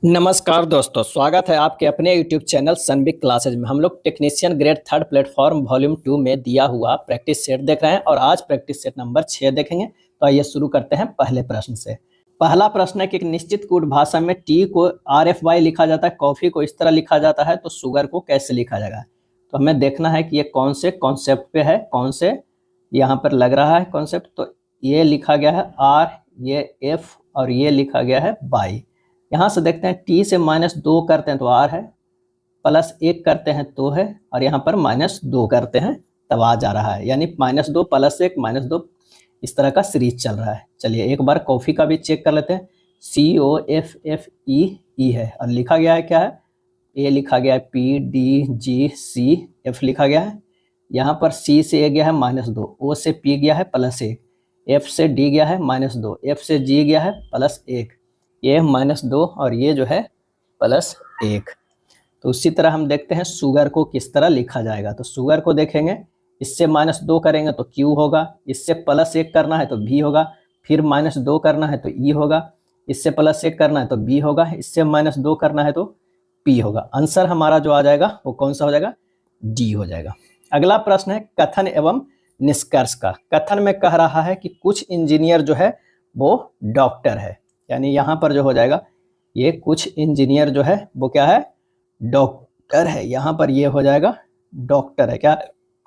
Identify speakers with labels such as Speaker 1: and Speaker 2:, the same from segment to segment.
Speaker 1: नमस्कार दोस्तों, स्वागत है आपके अपने YouTube चैनल सनबिग क्लासेज में। हम लोग technician grade third platform volume 2 में दिया हुआ प्रैक्टिस सेट देख रहे हैं और आज प्रैक्टिस सेट नंबर 6 देखेंगे। तो आइए शुरू करते हैं पहले प्रश्न से। पहला प्रश्न है कि एक निश्चित कूट भाषा में टी को RFY लिखा जाता है, कॉफी को इस तरह लिखा जाता है, तो शुगर को कैसे लिखा जाएगा। तो हमें देखना है कि ये कौन से कॉन्सेप्ट पे है, कौन से यहाँ पर लग रहा है कॉन्सेप्ट। तो ये लिखा गया है R, ये F और ये लिखा गया है बाई। यहाँ से देखते हैं टी से -2 करते हैं तो R है, +1 करते हैं तो है, और यहाँ पर -2 करते हैं तब आ जा रहा है, यानी -2 +1 -2 इस तरह का सीरीज चल रहा है। चलिए एक बार कॉफ़ी का भी चेक कर लेते हैं। COFFE है और लिखा गया है क्या है, ए लिखा गया है PDGCF लिखा गया है। यहाँ पर C से ए गया है -2, O से P गया है +1, F से D गया है -2, F से G गया है +1, ये -2 और ये जो है +1। तो उसी तरह हम देखते हैं शुगर को किस तरह लिखा जाएगा। तो शुगर को देखेंगे, इससे -2 करेंगे तो Q होगा, इससे +1 करना है तो B होगा, फिर -2 करना है तो E होगा, इससे +1 करना है तो B होगा, इससे -2 करना है तो P होगा। आंसर हमारा जो आ जाएगा वो कौन सा हो जाएगा, D हो जाएगा। अगला प्रश्न है कथन एवं निष्कर्ष का। कथन में कह रहा है कि कुछ इंजीनियर जो है वो डॉक्टर है, यानी यहाँ पर जो हो जाएगा ये कुछ इंजीनियर जो है वो क्या है, डॉक्टर है। यहाँ पर ये हो जाएगा डॉक्टर है, क्या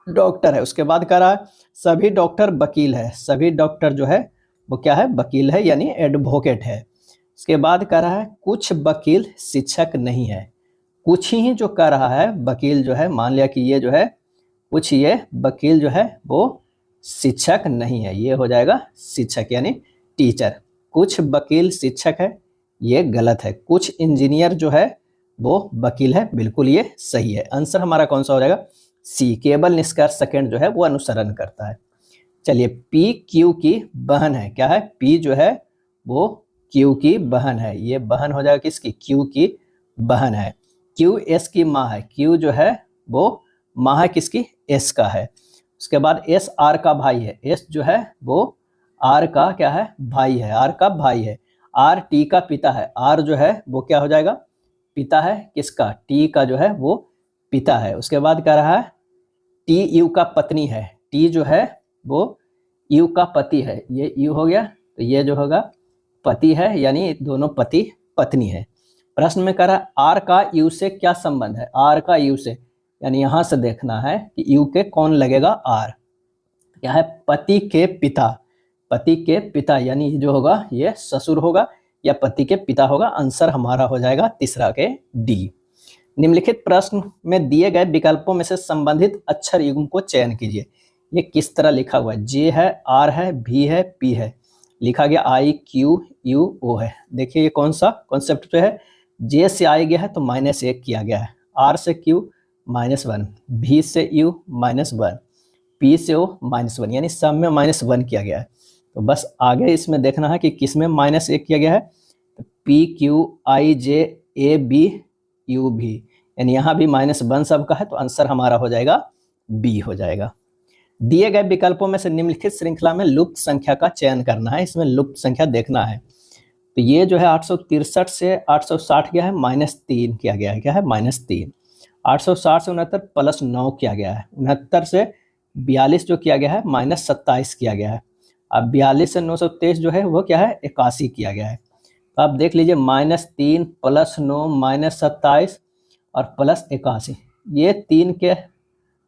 Speaker 1: डॉक्टर है। उसके बाद कह रहा है सभी डॉक्टर वकील है, सभी डॉक्टर जो है वो क्या है, वकील है, यानी एडवोकेट है। उसके बाद कह रहा है कुछ वकील शिक्षक नहीं है, कुछ ही जो कह रहा है वकील जो है, मान लिया कि ये जो है कुछ ये वकील जो है वो शिक्षक नहीं है, ये हो जाएगा शिक्षक यानी टीचर। कुछ वकील शिक्षक है, ये गलत है। कुछ इंजीनियर जो है वो वकील है, बिल्कुल ये सही है। आंसर हमारा कौन सा हो जाएगा, सी। केवल निष्कर्ष सेकंड जो है वो अनुसरण करता है। चलिए P Q की बहन है, क्या है, P जो है वो Q की बहन है, ये बहन हो जाएगा किसकी, Q की बहन है। Q S की माँ है, Q जो है वो माँ है किसकी, S का है। उसके बाद S R का भाई है, S जो है वो R का क्या है, भाई है, R का भाई है। R T का पिता है, R जो है वो क्या हो जाएगा, पिता है किसका, T का जो है वो पिता है। उसके बाद कह रहा है T U का पत्नी है, T जो है वो U का पति है, ये U हो गया, तो ये जो होगा पति है, यानी दोनों पति पत्नी है। प्रश्न में कह रहा है R का U से क्या संबंध है, R का U से, यानी यहाँ से देखना है कि U के कौन लगेगा, R क्या है, पति के पिता, पति के पिता, यानी जो होगा ये ससुर होगा या पति के पिता होगा। आंसर हमारा हो जाएगा तीसरा के D। निम्नलिखित प्रश्न में दिए गए विकल्पों में से संबंधित अक्षर युग्म को चयन कीजिए। ये किस तरह लिखा हुआ है, J है, R है, V है, P है, लिखा गया I Q U O है। देखिए ये कौन सा कॉन्सेप्ट पे है, J से I गया है तो -1 किया गया है, R से Q -1, V से U -1, P से O -1, यानी सब में -1 किया गया है। तो बस आगे इसमें देखना है कि किस में -1 किया गया है, तो P Q I J A B U V, यानी यहाँ भी -1 सबका है, तो आंसर हमारा हो जाएगा B हो जाएगा। दिए गए विकल्पों में से निम्नलिखित श्रृंखला में लुप्त संख्या का चयन करना है, इसमें लुप्त संख्या देखना है। तो ये जो है 863 से 860 गया है, -3 किया गया है, क्या है, -3। 860 से 69 +9 किया गया है, 69 से 42 जो किया गया है -27 किया गया है। अब 42 से 923 जो है वो क्या है, 81 किया गया है। तो आप देख लीजिए -3 +9 -27 और +81, ये 3 के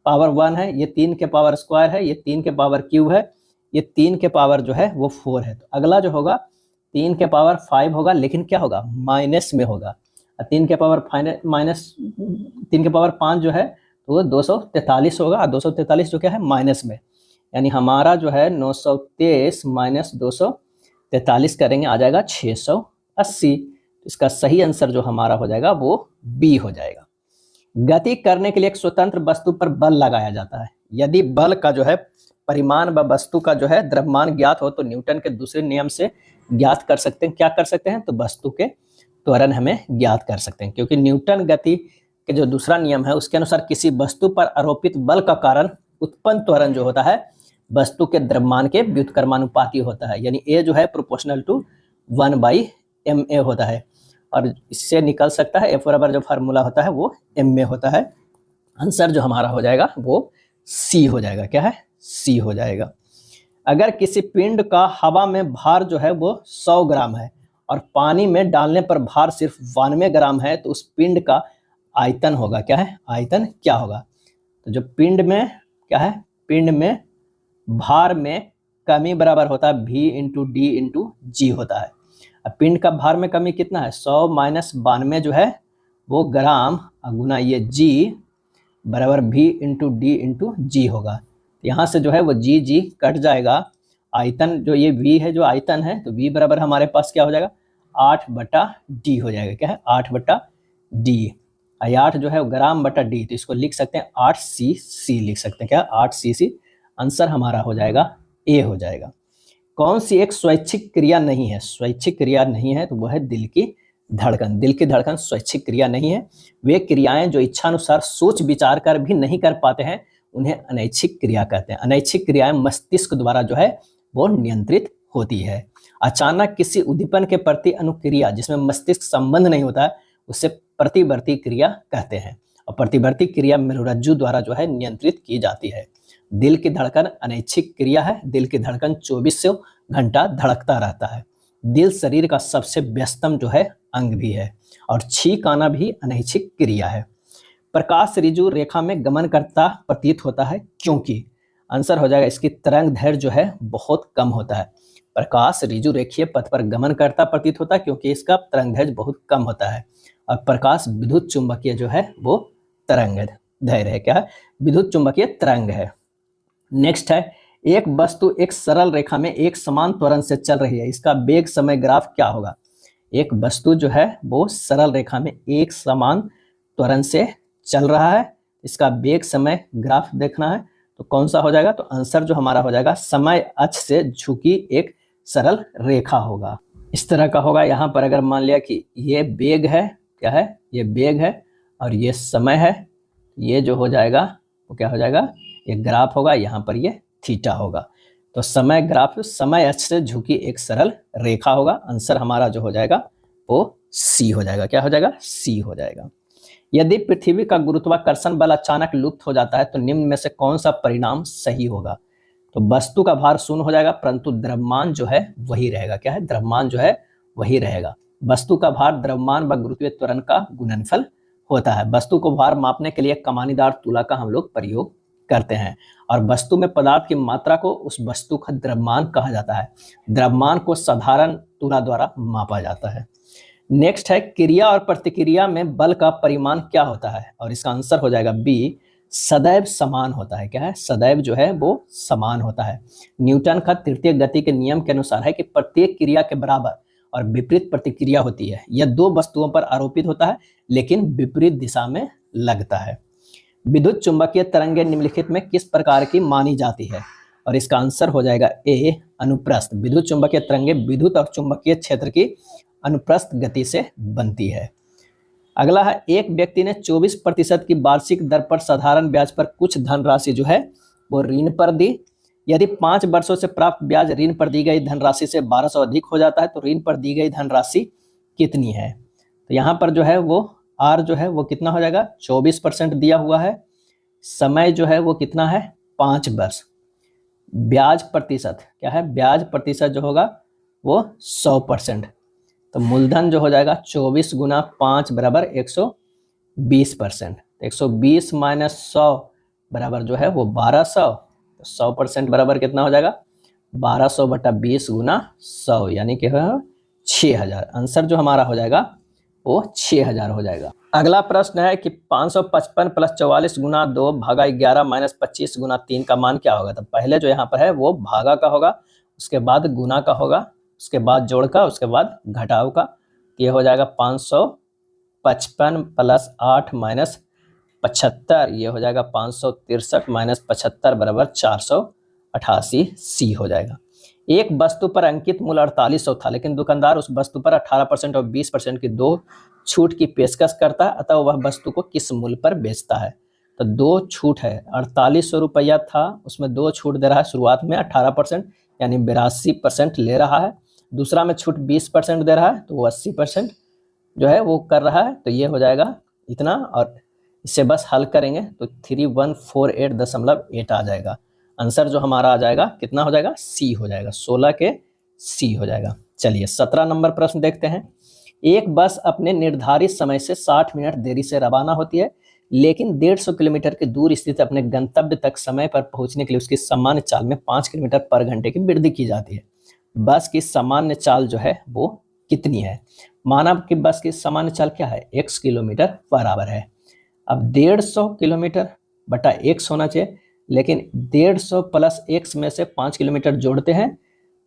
Speaker 1: पावर 1 है, ये 3 के पावर स्क्वायर है, ये 3 के पावर क्यूब है, ये 3 के पावर जो है वो 4 है। तो अगला जो होगा 3 के पावर 5 होगा, लेकिन क्या होगा, माइनस में होगा। 3 के पावर 5 जो है तो वो 243 होगा, और 243 जो क्या है माइनस में, यानी हमारा जो है 923 - 243 करेंगे आ जाएगा 680। इसका सही आंसर जो हमारा हो जाएगा वो B हो जाएगा। गति करने के लिए एक स्वतंत्र वस्तु पर बल लगाया जाता है। यदि बल का जो है परिमाण व वस्तु का जो है द्रव्यमान ज्ञात हो तो न्यूटन के दूसरे नियम से ज्ञात कर सकते हैं। क्या कर सकते हैं, तो वस्तु के त्वरण हमें ज्ञात कर सकते हैं, क्योंकि न्यूटन गति के जो दूसरा नियम है उसके अनुसार किसी वस्तु पर आरोपित बल का कारण उत्पन्न त्वरण जो होता है वस्तु के द्रव्यमान के व्युत्क्रमानुपाती होता है, यानी ए जो है प्रोपोर्शनल टू 1/ma होता है। और इससे निकल सकता है F बराबर जो फार्मूला होता है वो m में होता है। आंसर जो हमारा हो जाएगा वो C हो जाएगा। क्या है? C हो जाएगा। अगर किसी पिंड का हवा में भार जो है वो 100 ग्राम है और पानी में डालने पर भार सिर्फ 92 ग्राम है, तो उस पिंड का आयतन होगा। क्या है? आयतन क्या होगा? तो जो पिंड में क्या है, पिंड में भार में कमी बराबर होता है V इंटू डी इंटू जी होता है। अब पिंड का भार में कमी कितना है? 100 माइनस 92 जो है वो ग्राम गुना ये G बराबर V इंटू डी इंटू जी होगा। यहाँ से जो है वो जी कट जाएगा। आयतन जो ये V है, जो आयतन है, तो V बराबर हमारे पास क्या हो जाएगा? 8/D हो जाएगा। क्या है? 8/D। 8 जो है ग्राम बटा D, तो इसको लिख सकते हैं 8cc लिख सकते हैं। क्या? 8cc। आंसर हमारा हो जाएगा A हो जाएगा। कौन सी एक स्वैच्छिक क्रिया नहीं है? स्वैच्छिक क्रिया नहीं है तो वह है दिल की धड़कन। दिल की धड़कन स्वैच्छिक क्रिया नहीं है। वे क्रियाएं जो इच्छानुसार सोच विचार कर भी नहीं कर पाते हैं उन्हें अनैच्छिक क्रिया कहते हैं। अनैच्छिक क्रियाएं मस्तिष्क द्वारा जो है वो नियंत्रित होती है। अचानक किसी उद्दीपन के प्रति अनुक्रिया जिसमें मस्तिष्क संबंध नहीं होता है उसे प्रतिवर्ती क्रिया कहते हैं, और प्रतिवर्ती क्रिया मेरुरज्जु द्वारा जो है नियंत्रित की जाती है। दिल की धड़कन अनैच्छिक क्रिया है। दिल की धड़कन 24 घंटा धड़कता रहता है। दिल शरीर का सबसे व्यस्तम जो है अंग भी है, और छींक आना भी अनैच्छिक क्रिया है। प्रकाश ऋजु रेखा में गमन करता प्रतीत होता है क्योंकि आंसर हो जाएगा इसकी तरंग दैर्ध्य जो है बहुत कम होता है। प्रकाश ऋजु रेखीय पथ पर गमन करता प्रतीत होता है क्योंकि इसका तरंग दैर्ध्य बहुत कम होता है। और प्रकाश विद्युत चुंबकीय जो है वो तरंग दैर्ध्य है। क्या है? विद्युत चुंबकीय तरंग है। नेक्स्ट है, एक वस्तु एक सरल रेखा में एक समान त्वरण से चल रही है, इसका वेग समय ग्राफ क्या होगा? एक वस्तु जो है वो सरल रेखा में एक समान त्वरण से चल रहा है, इसका वेग समय ग्राफ देखना है, तो कौन सा हो जाएगा? तो आंसर जो हमारा हो जाएगा समय अक्ष से झुकी एक सरल रेखा होगा। इस तरह का होगा। यहाँ पर अगर मान लिया कि ये वेग है, क्या है? ये वेग है और ये समय है, ये जो हो जाएगा वो क्या हो जाएगा? ये ग्राफ होगा। यहाँ पर ये थीटा होगा। तो समय ग्राफ समय अक्ष से झुकी एक सरल रेखा होगा। आंसर हमारा जो हो जाएगा वो सी हो जाएगा। क्या हो जाएगा? सी हो जाएगा। यदि पृथ्वी का गुरुत्वाकर्षण बल अचानक लुप्त हो जाता है तो निम्न में से कौन सा परिणाम सही होगा? तो वस्तु का भार शून्य हो जाएगा परंतु द्रव्यमान जो है वही रहेगा। क्या है? द्रव्यमान जो है वही रहेगा। वस्तु का भार द्रव्यमान व गुरुत्वीय त्वरण का गुणनफल होता है। वस्तु को भार मापने के लिए कमानीदार तुला का हम लोग प्रयोग करते हैं, और वस्तु में पदार्थ की मात्रा को उस वस्तु का द्रव्यमान कहा जाता है। द्रव्यमान को साधारण तुला द्वारा मापा जाता है। नेक्स्ट है, क्रिया और प्रतिक्रिया में बल का परिमाण क्या होता है? और इसका आंसर हो जाएगा बी, सदैव समान होता है। क्या है? सदैव जो है वो समान होता है। न्यूटन का तृतीय गति के नियम के अनुसार है कि प्रत्येक क्रिया के बराबर और विपरीत प्रतिक्रिया होती है। यह दो वस्तुओं पर आरोपित होता है लेकिन विपरीत दिशा में लगता है। विद्युत चुंबकीय तरंगें निम्नलिखित में किस प्रकार की मानी जाती है? और इसका आंसर हो जाएगा ए, अनुप्रस्थ। विद्युत चुंबकीय तरंगें विद्युत और चुंबकीय क्षेत्र की अनुप्रस्थ गति से बनती है। अगला है, एक व्यक्ति ने 24% की वार्षिक दर पर साधारण ब्याज पर कुछ धनराशि जो है वो ऋण पर दी। यदि 5 वर्षों से प्राप्त ब्याज ऋण पर दी गई धनराशि से 1200 अधिक हो जाता है तो ऋण पर दी गई धनराशि कितनी है? तो यहाँ पर जो है वो आर जो है वो कितना हो जाएगा? 24% दिया हुआ है। समय जो है वो कितना है? 5 वर्ष। ब्याज प्रतिशत क्या है? ब्याज प्रतिशत जो होगा वो 100%। तो मूलधन जो हो जाएगा 24 गुना 5 बराबर 120%। 120 माइनस 100 बराबर जो है वो 1200। तो 100% बराबर कितना हो जाएगा? 1200 बटा 20 गुना 100 यानी कि 6000। आंसर जो हमारा हो जाएगा वो 6000 हो जाएगा। अगला प्रश्न है कि 555 प्लस 44 गुना 2 भागा 11 माइनस 25 गुना 3 का मान क्या होगा? तो पहले जो यहाँ पर है वो भागा का होगा, उसके बाद गुना का होगा, उसके बाद जोड़ का, उसके बाद घटाव का। ये हो जाएगा 555 प्लस 8 माइनस 75, ये हो जाएगा 563 माइनस 75 बराबर 488, सी हो जाएगा। एक वस्तु पर अंकित मूल्य 4800 था लेकिन दुकानदार उस वस्तु पर 18% और 20% की दो छूट की पेशकश करता है, अतः वह वस्तु को किस मूल्य पर बेचता है? तो दो छूट है, 4800 रुपया था, उसमें दो छूट दे रहा है। शुरुआत में 18% यानी 82% ले रहा है, दूसरा में छूट 20% दे रहा है तो वो 80%, जो है वो कर रहा है, तो ये हो जाएगा इतना, और इससे बस हल करेंगे तो 3148.8 आ जाएगा। आंसर जो हमारा आ जाएगा कितना हो जाएगा, सी हो जाएगा, 16 के सी हो जाएगा। चलिए 17 नंबर प्रश्न देखते हैं। एक बस अपने निर्धारित समय से 60 मिनट देरी से रवाना होती है, लेकिन 150 किलोमीटर की दूर स्थित अपने गंतव्य तक समय पर पहुंचने के लिए उसकी सामान्य चाल में 5 किलोमीटर पर घंटे की वृद्धि की जाती है। बस की सामान्य चाल जो है वो कितनी है? माना कि बस की सामान्य चाल क्या है, x किलोमीटर बराबर है। अब 150 किलोमीटर बटा x होना चाहिए, लेकिन 150 प्लस x में से 5 किलोमीटर जोड़ते हैं,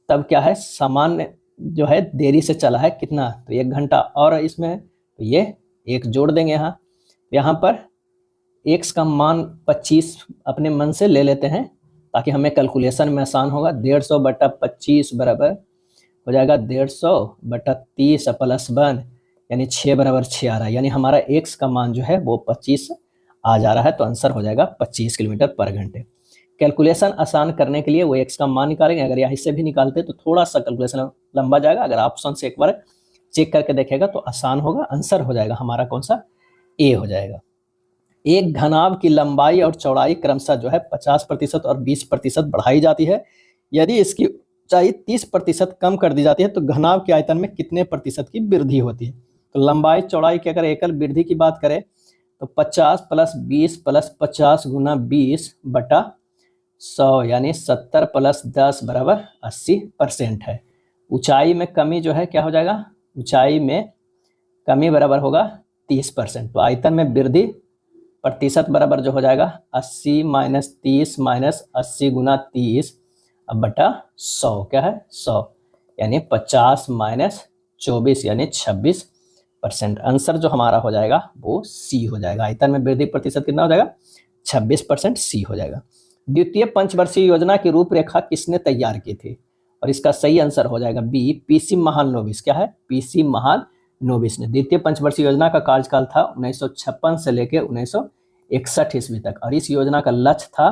Speaker 1: तब क्या है, सामान्य जो है देरी से चला है कितना, तो 1 घंटा, और इसमें तो ये एक जोड़ देंगे यहाँ पर x का मान 25 अपने मन से ले लेते हैं ताकि हमें कैलकुलेशन में आसान होगा। 150 बटा 25 बराबर हो जाएगा 150 बटा 30 प्लस 1, यानी 6 बराबर 6 आ रहा है, यानी हमारा x का मान जो है वो 25 आ जा रहा है, तो आंसर हो जाएगा 25 किलोमीटर पर घंटे। कैलकुलेशन आसान करने के लिए वो x का मान निकालेंगे। अगर यहाँ से भी निकालते तो थोड़ा सा कैलकुलेशन लंबा जाएगा, अगर ऑप्शन से एक बार चेक करके देखेगा तो आसान होगा। आंसर हो जाएगा हमारा कौन सा, ए हो जाएगा। एक घनाभ की लंबाई और चौड़ाई क्रमशः जो है 50% और 20% बढ़ाई जाती है। यदि इसकी ऊंचाई 30% कम कर दी जाती है तो घनाभ के आयतन में कितने प्रतिशत की वृद्धि होती है? तो लंबाई चौड़ाई की अगर एकल वृद्धि की बात करें तो 50 प्लस 20 प्लस 50 गुना 20 बटा 100, यानी 70 प्लस 10 बराबर 80% है। ऊंचाई में कमी जो है क्या हो जाएगा, ऊंचाई में कमी बराबर होगा 30%, तो आयतन में वृद्धि प्रतिशत बराबर जो हो जाएगा 80 माइनस 30 माइनस 80 गुना 30 अब बटा 100, क्या है 100, यानी 50 माइनस 24 यानी 26%। आंसर जो हमारा हो जाएगा वो सी हो जाएगा। आयतन में वृद्धि प्रतिशत कितना हो जाएगा, 26%, सी हो जाएगा। द्वितीय पंचवर्षीय योजना की रूपरेखा किसने तैयार की थी? और इसका सही आंसर हो जाएगा बी, पीसी महालनोबिस। क्या है, पीसी महालनोबिस ने। द्वितीय पंचवर्षीय योजना का कार्यकाल था 1956 से लेकर 1961 ईस्वी तक, और इस योजना का लक्ष्य था,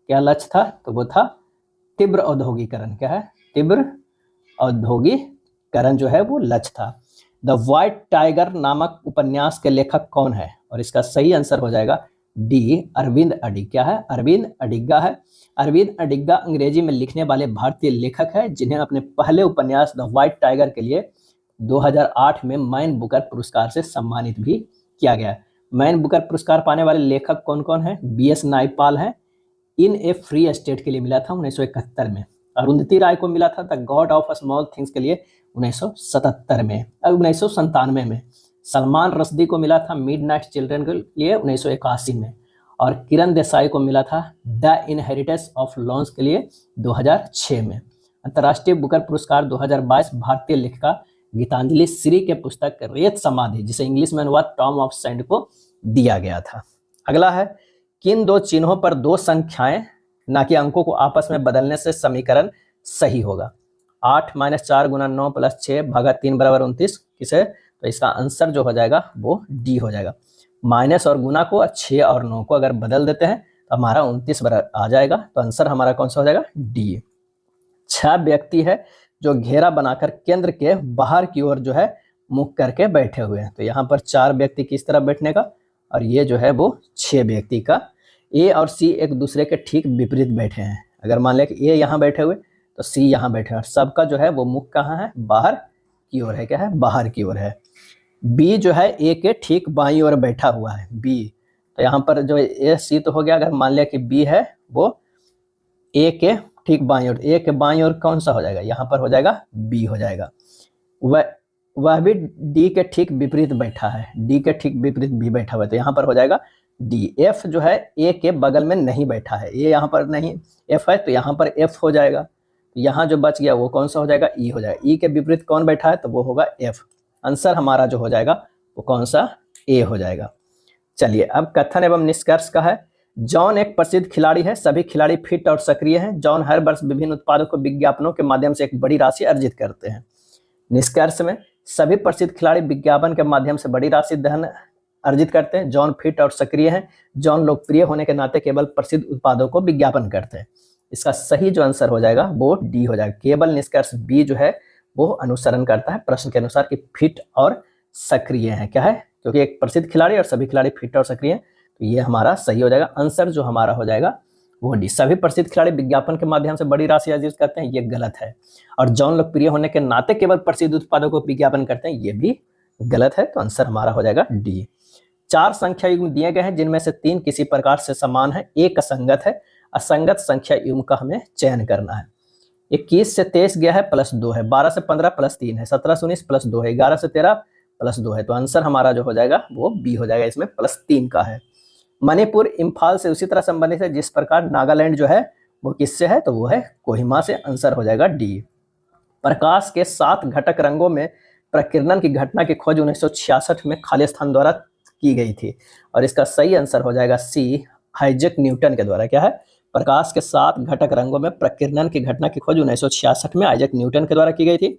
Speaker 1: क्या लक्ष्य था, तो वो था तीव्र औद्योगिकरण। क्या है, तीव्र औद्योगिकरण जो है वो लक्ष्य था। द व्हाइट टाइगर नामक उपन्यास के लेखक कौन है? और इसका सही आंसर हो जाएगा डी, अरविंद अडिगा। क्या है, अरविंद अडिगा है। अरविंद अडिगा अंग्रेजी में लिखने वाले भारतीय लेखक है जिन्हें अपने पहले उपन्यास द व्हाइट टाइगर के लिए 2008 में मैन बुकर पुरस्कार से सम्मानित भी किया गया। मैन बुकर पुरस्कार पाने वाले लेखक कौन कौन है? बीएस नायपाल है, इन ए फ्री स्टेट के लिए मिला था 1971 में। अरुंधति राय को मिला था the God of small things के लिए 1977 में, 1997 में। सलमान रश्दी को मिला था मिडनाइट चिल्ड्रन के लिए 1981 में, और किरण देसाई को मिला था द इनहेरिटेंस ऑफ लॉन्स के लिए 2006 में। अंतर्राष्ट्रीय बुकर पुरस्कार 2022 भारतीय लेखिका गीतांजलि श्री के पुस्तक रेत समाधि, जिसे इंग्लिश में अनुवाद टॉम ऑफ सैंड को दिया गया था। अगला है, किन दो चिन्हों पर दो संख्याएं ना कि अंकों को आपस में बदलने से समीकरण सही होगा? 8 माइनस 4 गुना 9 प्लस 6 भागा 3 बराबर 29 किसे? तो इसका आंसर जो हो जाएगा वो डी हो जाएगा। माइनस और गुना को 6 और 9 को अगर बदल देते हैं तो हमारा 29 बराबर आ जाएगा, तो आंसर हमारा कौन सा हो जाएगा, डी। 6 व्यक्ति है जो घेरा बनाकर केंद्र के बाहर की ओर जो है मुख करके बैठे हुए हैं। तो यहाँ पर 4 व्यक्ति किस तरह बैठने का, और ये जो है वो 6 व्यक्ति का। ए और सी एक दूसरे के ठीक विपरीत बैठे हैं। अगर मान लें कि ए यहाँ बैठे हुए तो सी यहाँ बैठे हैं, सबका जो है वो मुख कहाँ है, बाहर की ओर है। क्या है, बाहर की ओर है। बी जो है ए के ठीक बाईं ओर बैठा हुआ है, बी। तो यहाँ पर जो ए सी तो हो गया, अगर मान लिया कि बी है वो ए के ठीक बाईं ओर, ए के बाईं ओर कौन सा हो जाएगा, यहाँ पर हो जाएगा बी हो जाएगा। वह भी डी के ठीक विपरीत बैठा है, डी के ठीक विपरीत बी बैठा हुआ है, तो यहाँ पर हो जाएगा डी। एफ जो है ए के बगल में नहीं बैठा है, ए यहाँ पर नहीं एफ है, तो यहाँ पर एफ हो जाएगा। तो यहाँ जो बच गया वो कौन सा हो जाएगा, ई हो जाएगा। ई के विपरीत कौन बैठा है, तो वो होगा एफ। आंसर हमारा जो हो जाएगा वो कौन सा, ए हो जाएगा। चलिए अब कथन एवं निष्कर्ष का है। जॉन एक प्रसिद्ध खिलाड़ी है, सभी खिलाड़ी फिट और सक्रिय हैं। जॉन हर वर्ष विभिन्न उत्पादों को विज्ञापनों के माध्यम से एक बड़ी राशि अर्जित करते हैं। निष्कर्ष में सभी प्रसिद्ध खिलाड़ी विज्ञापन के माध्यम से बड़ी राशि धन अर्जित करते हैं। जॉन फिट और सक्रिय हैं। जॉन लोकप्रिय होने के नाते केवल प्रसिद्ध उत्पादों को विज्ञापन करते हैं। इसका सही जो आंसर हो जाएगा वो डी हो जाएगा। केवल निष्कर्ष बी जो है वो अनुसरण करता है प्रश्न के अनुसार कि फिट और सक्रिय हैं। क्या है? क्योंकि एक प्रसिद्ध खिलाड़ी और सभी खिलाड़ी फिट और सक्रिय हैं, तो ये हमारा सही हो जाएगा। आंसर जो हमारा हो जाएगा वो डी। सभी प्रसिद्ध खिलाड़ी विज्ञापन के माध्यम से बड़ी राशि अर्जित करते हैं, ये गलत है। और जॉन लोकप्रिय होने के नाते केवल प्रसिद्ध उत्पादों को विज्ञापन करते हैं, ये भी गलत है। तो आंसर हमारा हो जाएगा डी। 4 संख्या युग्म दिए गए हैं जिनमें से 3 किसी प्रकार से समान है, एक असंगत है। असंगत संख्या युग्म का हमें चयन करना है। 21 से 23 गया है +2 है, 12 से 15 +3 है, 17 से 19 +2 है, 11 से 13 +2 है। तो आंसर हमारा जो हो जाएगा वो बी हो जाएगा, इसमें +3 का है। मणिपुर इम्फाल से उसी तरह संबंधित है जिस प्रकार नागालैंड जो है वो किससे है, तो वो है कोहिमा से। आंसर हो जाएगा डी। प्रकाश के 7 घटक रंगों में प्रकीर्णन की घटना की खोज 1966 में खालिस्तान द्वारा की गई थी, और इसका सही आंसर हो जाएगा सी, आइजैक न्यूटन के द्वारा। क्या है? प्रकाश के 7 घटक रंगों में प्रकीर्णन की घटना की खोज 1966 में आइजैक न्यूटन के द्वारा की गई थी।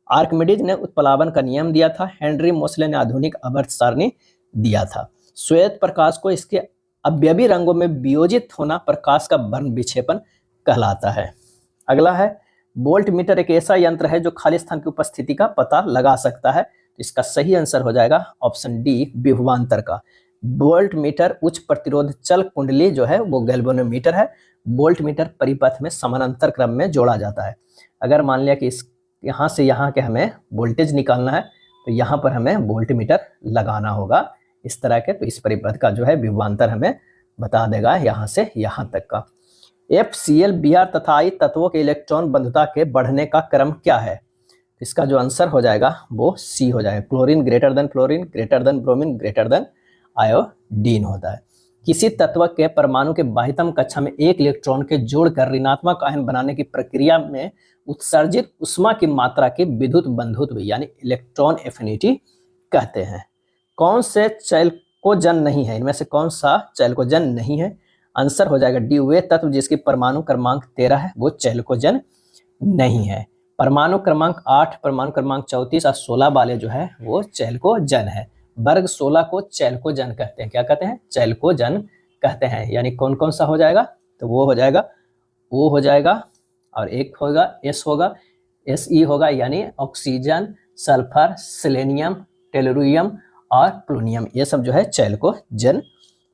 Speaker 1: आर्किमिडीज ने उत्प्लावन का नियम दिया था। हेनरी मोसले ने आधुनिक आवर्त सारणी दिया था। श्वेत प्रकाश को इसके अवयवी रंगों में वियोजित होना प्रकाश का वर्ण विक्षेपण कहलाता है। अगला है वोल्ट मीटर एक ऐसा यंत्र है जो खाली स्थान की उपस्थिति का पता लगा सकता है। तो इसका सही आंसर हो जाएगा ऑप्शन डी, विभवांतर का। वोल्ट मीटर उच्च प्रतिरोध चल कुंडली जो है वो गैल्वेनोमीटर है। वोल्ट मीटर परिपथ में समानांतर क्रम में जोड़ा जाता है। अगर मान लिया कि इस यहाँ से यहाँ के हमें वोल्टेज निकालना है, तो यहाँ पर हमें वोल्ट मीटर लगाना होगा इस तरह के। तो इस परिपथ का जो है विभवांतर हमें बता देगा यहाँ से यहाँ तक का। FCl, Br तथा I तत्वों के इलेक्ट्रॉन बंधुता के बढ़ने का क्रम क्या है? इसका जो आंसर हो जाएगा वो सी हो जाएगा। Chlorine greater than fluorine greater than bromine greater than iodine होता है। किसी तत्व के परमाणु के बाह्यतम कक्षा में एक इलेक्ट्रॉन के जोड़कर ऋणात्मक आयन बनाने की प्रक्रिया में उत्सर्जित उष्मा की मात्रा के विद्युत बंधुत्व यानी इलेक्ट्रॉन एफिनिटी कहते हैं। कौन से चैल्कोजन नहीं है? इनमें से कौन सा चैल्कोजन नहीं है? आंसर हो जाएगा डी, वे तत्व जिसकी परमाणु क्रमांक 13 है वो चैल्कोजन नहीं है। परमाणु क्रमांक 8, परमाणु क्रमांक 34 और 16 वाले जो है वो चैल्कोजन है। वर्ग 16 को चैल्कोजन कहते हैं। क्या कहते हैं? चैल्कोजन कहते हैं। यानी कौन कौन सा हो जाएगा? तो वो हो जाएगा ओ हो जाएगा, और एक होगा एस होगा, Se होगा यानी ऑक्सीजन, सल्फर, सेलेनियम, टेलुरियम और प्लूनियम, ये सब जो है चैल्कोजन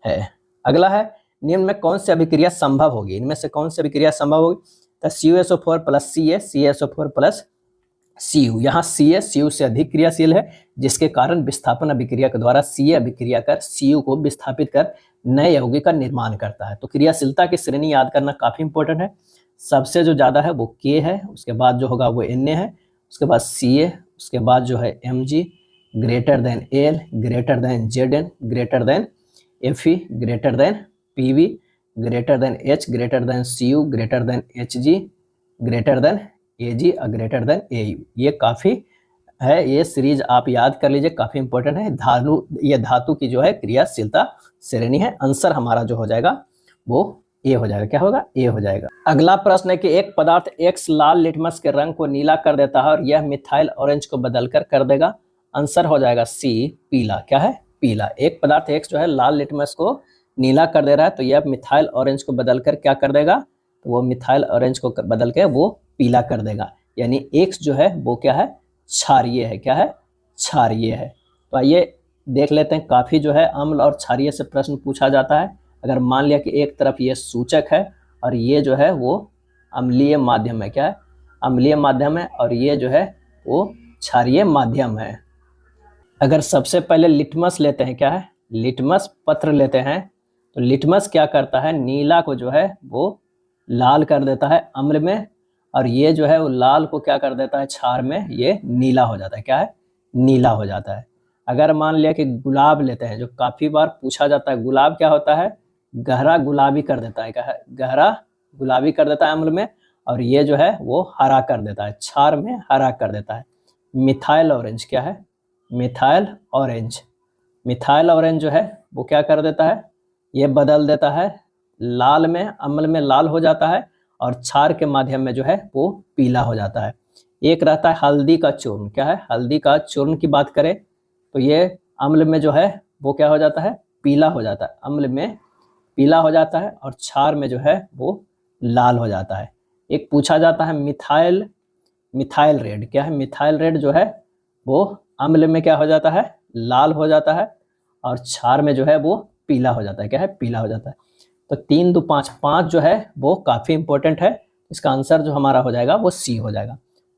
Speaker 1: है। अगला है निम्न में कौन सी अभिक्रिया संभव होगी? इनमें से कौन सी अभिक्रिया संभव होगी? तो CuSO4 + Ca, CaSO4 + Cu। यहाँ Ca Cu से अधिक क्रियाशील है, जिसके कारण विस्थापन अभिक्रिया के द्वारा Ca अभिक्रिया कर Cu को विस्थापित कर नए यौगिक का निर्माण करता है। तो क्रियाशीलता की श्रेणी याद करना काफी इंपॉर्टेंट है। सबसे जो ज्यादा है वो K है, उसके बाद जो होगा वो Na है, उसके बाद Ca, उसके बाद जो है Mg, greater than L, greater than Zn, greater than Fe, greater than Pv, greater than H, greater than Cu, greater than Hg, greater than Ag और ग्रेटर देन Au। ये काफी है, ये सीरीज आप याद कर लीजिए, काफी इंपॉर्टेंट है। ये धातु की जो है क्रियाशीलता श्रेणी है। आंसर हमारा जो हो जाएगा वो ए हो जाएगा। क्या होगा? ए हो जाएगा। अगला प्रश्न है कि एक पदार्थ X लाल लिटमस के रंग को नीला कर देता है और यह मिथाइल ऑरेंज को बदलकर कर देगा। आंसर हो जाएगा सी, पीला। क्या है? पीला। एक पदार्थ X जो है लाल लिटमस को नीला कर दे रहा है, तो यह मिथाइल ऑरेंज को बदलकर क्या कर देगा? तो वो मिथाइल ऑरेंज को बदल के वो पीला कर देगा। यानी X जो है वो क्या है? क्षारीय है। क्या है? क्षारीय है। तो आइए देख लेते हैं। काफी जो है अम्ल और क्षारीय से प्रश्न पूछा जाता है। अगर मान लिया कि एक तरफ ये सूचक है और ये जो है वो अम्लीय माध्यम है। क्या है? अम्लीय माध्यम है, और ये जो है वो क्षारीय माध्यम है। अगर सबसे पहले लिटमस लेते हैं, क्या है? लिटमस पत्र लेते हैं, तो लिटमस क्या करता है? नीला को जो है वो लाल कर देता है अम्ल में, और ये जो है वो लाल को क्या कर देता है? क्षार में ये नीला हो जाता है। क्या है? नीला हो जाता है। अगर मान लिया कि गुलाब लेते हैं, जो काफी बार पूछा जाता है, गुलाब क्या होता है? गहरा गुलाबी कर देता है। क्या है? गहरा गुलाबी कर देता है अम्ल में, और ये जो है वो हरा कर देता है, क्षार में हरा कर देता है। मिथाइल ऑरेंज क्या है? Methyl orange. मिथाइल ऑरेंज जो है वो क्या कर देता है? ये बदल देता है लाल में, अम्ल में लाल हो जाता है, और क्षार के माध्यम में जो है वो पीला हो जाता है। एक रहता है हल्दी का चूर्ण। क्या है? हल्दी का चूर्ण की बात करें तो ये अम्ल में जो है वो क्या हो जाता है? पीला हो जाता है। अम्ल में पीला हो जाता है, और क्षार में जो है वो लाल हो जाता है। एक पूछा जाता है मिथाइल रेड। क्या है? मिथाइल रेड जो है वो अम्ल में क्या हो जाता है, लाल हो जाता है, और क्षार में जो है वो पीला हो जाता है। क्या है, पीला हो जाता है। तो 3 2 5, 5 जो है वो काफी इंपॉर्टेंट है। इसका आंसर जो हमारा हो जाएगा वो सी हो जाएगा।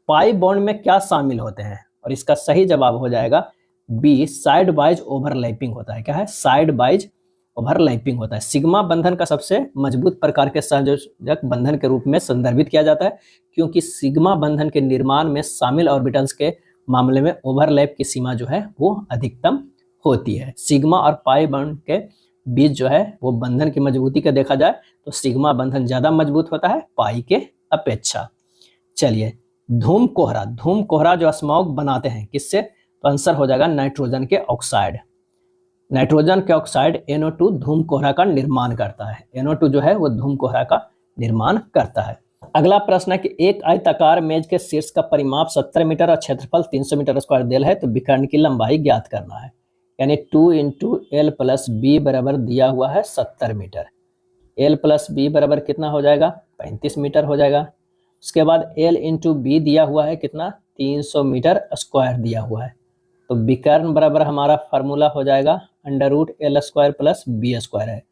Speaker 1: पाई बॉन्ड में क्या शामिल होते हैं, और इसका सही जवाब हो जाएगा बी, साइड वाइज ओवरलैपिंग होता है। क्या है, साइड वाइज ओवरलैपिंग होता है। सिग्मा बंधन का सबसे मजबूत प्रकार के संयोजक बंधन के रूप में संदर्भित किया जाता है, क्योंकि सिग्मा बंधन के निर्माण में शामिल ऑर्बिटल्स के मामले में ओवरलैप की सीमा जो है वो अधिकतम होती है। सिग्मा और पाई बॉन्ड के बीच जो है वो बंधन की मजबूती का देखा जाए तो सिग्मा बंधन ज्यादा मजबूत होता है पाई के अपेक्षा। चलिए, धूम कोहरा जो स्मॉग बनाते हैं किससे, तो आंसर हो जाएगा नाइट्रोजन के ऑक्साइड। नाइट्रोजन के ऑक्साइड NO2 धूम कोहरा का निर्माण करता है। NO2 जो है वो धूम कोहरा का निर्माण करता है। अगला प्रश्न है कि एक आयताकार मेज के शीर्ष का परिमाप 70 मीटर और क्षेत्रफल 300 मीटर स्क्वायर दिया है, तो विकर्ण की लंबाई ज्ञात करना है। यानी 2 × L + B बराबर दिया हुआ है 70 मीटर। L + B बराबर कितना हो जाएगा, 35 मीटर हो जाएगा। उसके बाद L × B दिया हुआ है कितना, 300 मीटर स्क्वायर दिया हुआ है। तो विकर्ण बराबर हमारा फार्मूला हो जाएगा √L² + B² है।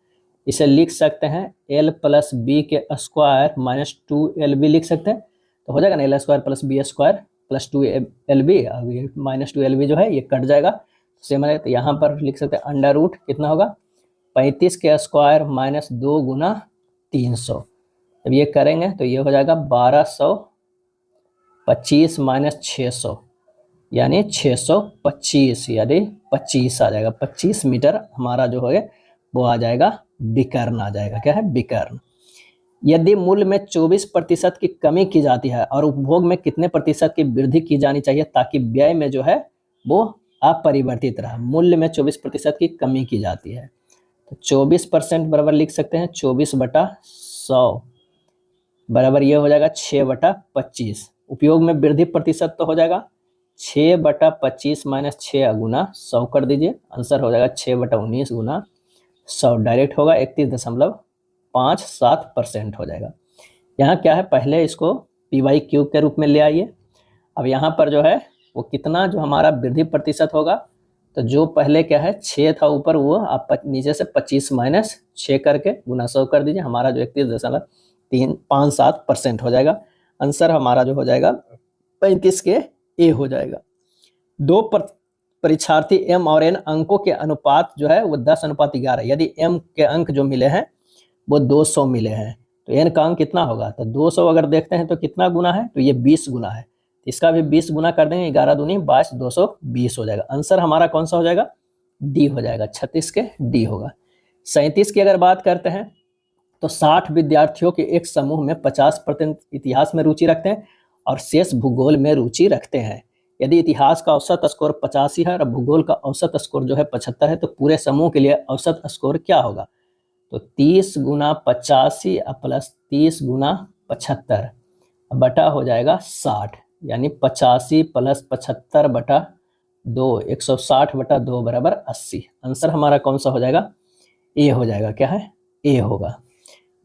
Speaker 1: इसे लिख सकते हैं L + B के स्क्वायर -2LB लिख सकते हैं, तो हो जाएगा ना L² + B² + 2LB। अब ये -2LB जो है ये कट जाएगा, सेम है। तो यहाँ पर लिख सकते हैं अंडर रूट कितना होगा, 35 के स्क्वायर -2 × 300। जब ये करेंगे तो ये हो जाएगा 1225 - 600 यानी 625, यानी 25 आ जाएगा। 25 मीटर हमारा जो है वो आ जाएगा, विकर्ण आ जाएगा। क्या है, विकर्ण। यदि मूल्य में 24% की कमी की जाती है और उपभोग में कितने प्रतिशत की वृद्धि की जानी चाहिए ताकि व्यय में जो है वो अपरिवर्तित रहे। मूल्य में 24% की कमी की जाती है, तो 24% बराबर लिख सकते हैं 24/100 बराबर ये हो जाएगा 6/25। उपयोग में वृद्धि प्रतिशत तो हो जाएगा 6/25 - 6 × 100 कर दीजिए, आंसर हो जाएगा 6/19 × 100। डायरेक्ट होगा 31.57% हो जाएगा। यहाँ क्या है, पहले इसको PY³ के रूप में ले आइए। अब यहाँ पर जो है वो कितना जो हमारा वृद्धि प्रतिशत होगा, तो जो पहले क्या है 6 था ऊपर, वो आप नीचे से 25 - 6 करके × 100 कर दीजिए, हमारा जो 31.357% हो जाएगा। आंसर हमारा जो हो जाएगा 35 के ए हो जाएगा। दो परीक्षार्थी M और N अंकों के अनुपात जो है वो 10:11। यदि M के अंक जो मिले हैं वो 200 मिले हैं, तो N का अंक कितना होगा, तो 200 अगर देखते हैं तो कितना गुना है, तो ये 20 गुना है। इसका भी 20 गुना कर देंगे, 11 दूनी 22, 220 हो जाएगा। आंसर हमारा कौन सा हो जाएगा, डी हो जाएगा। 36 के डी होगा। 37 की अगर बात करते हैं तो 60 विद्यार्थियों के एक समूह में 50% इतिहास में रुचि रखते हैं और शेष भूगोल में रुचि रखते हैं। यदि इतिहास का औसत स्कोर 85 है और भूगोल का औसत स्कोर जो है 75 है, तो पूरे समूह के लिए औसत स्कोर क्या होगा, तो 30 × 85 + 30 × 75 बटा हो जाएगा 60, यानी 85 + 75/2 160/2 बराबर 80। आंसर हमारा कौन सा हो जाएगा, ए हो जाएगा। क्या है, ए होगा।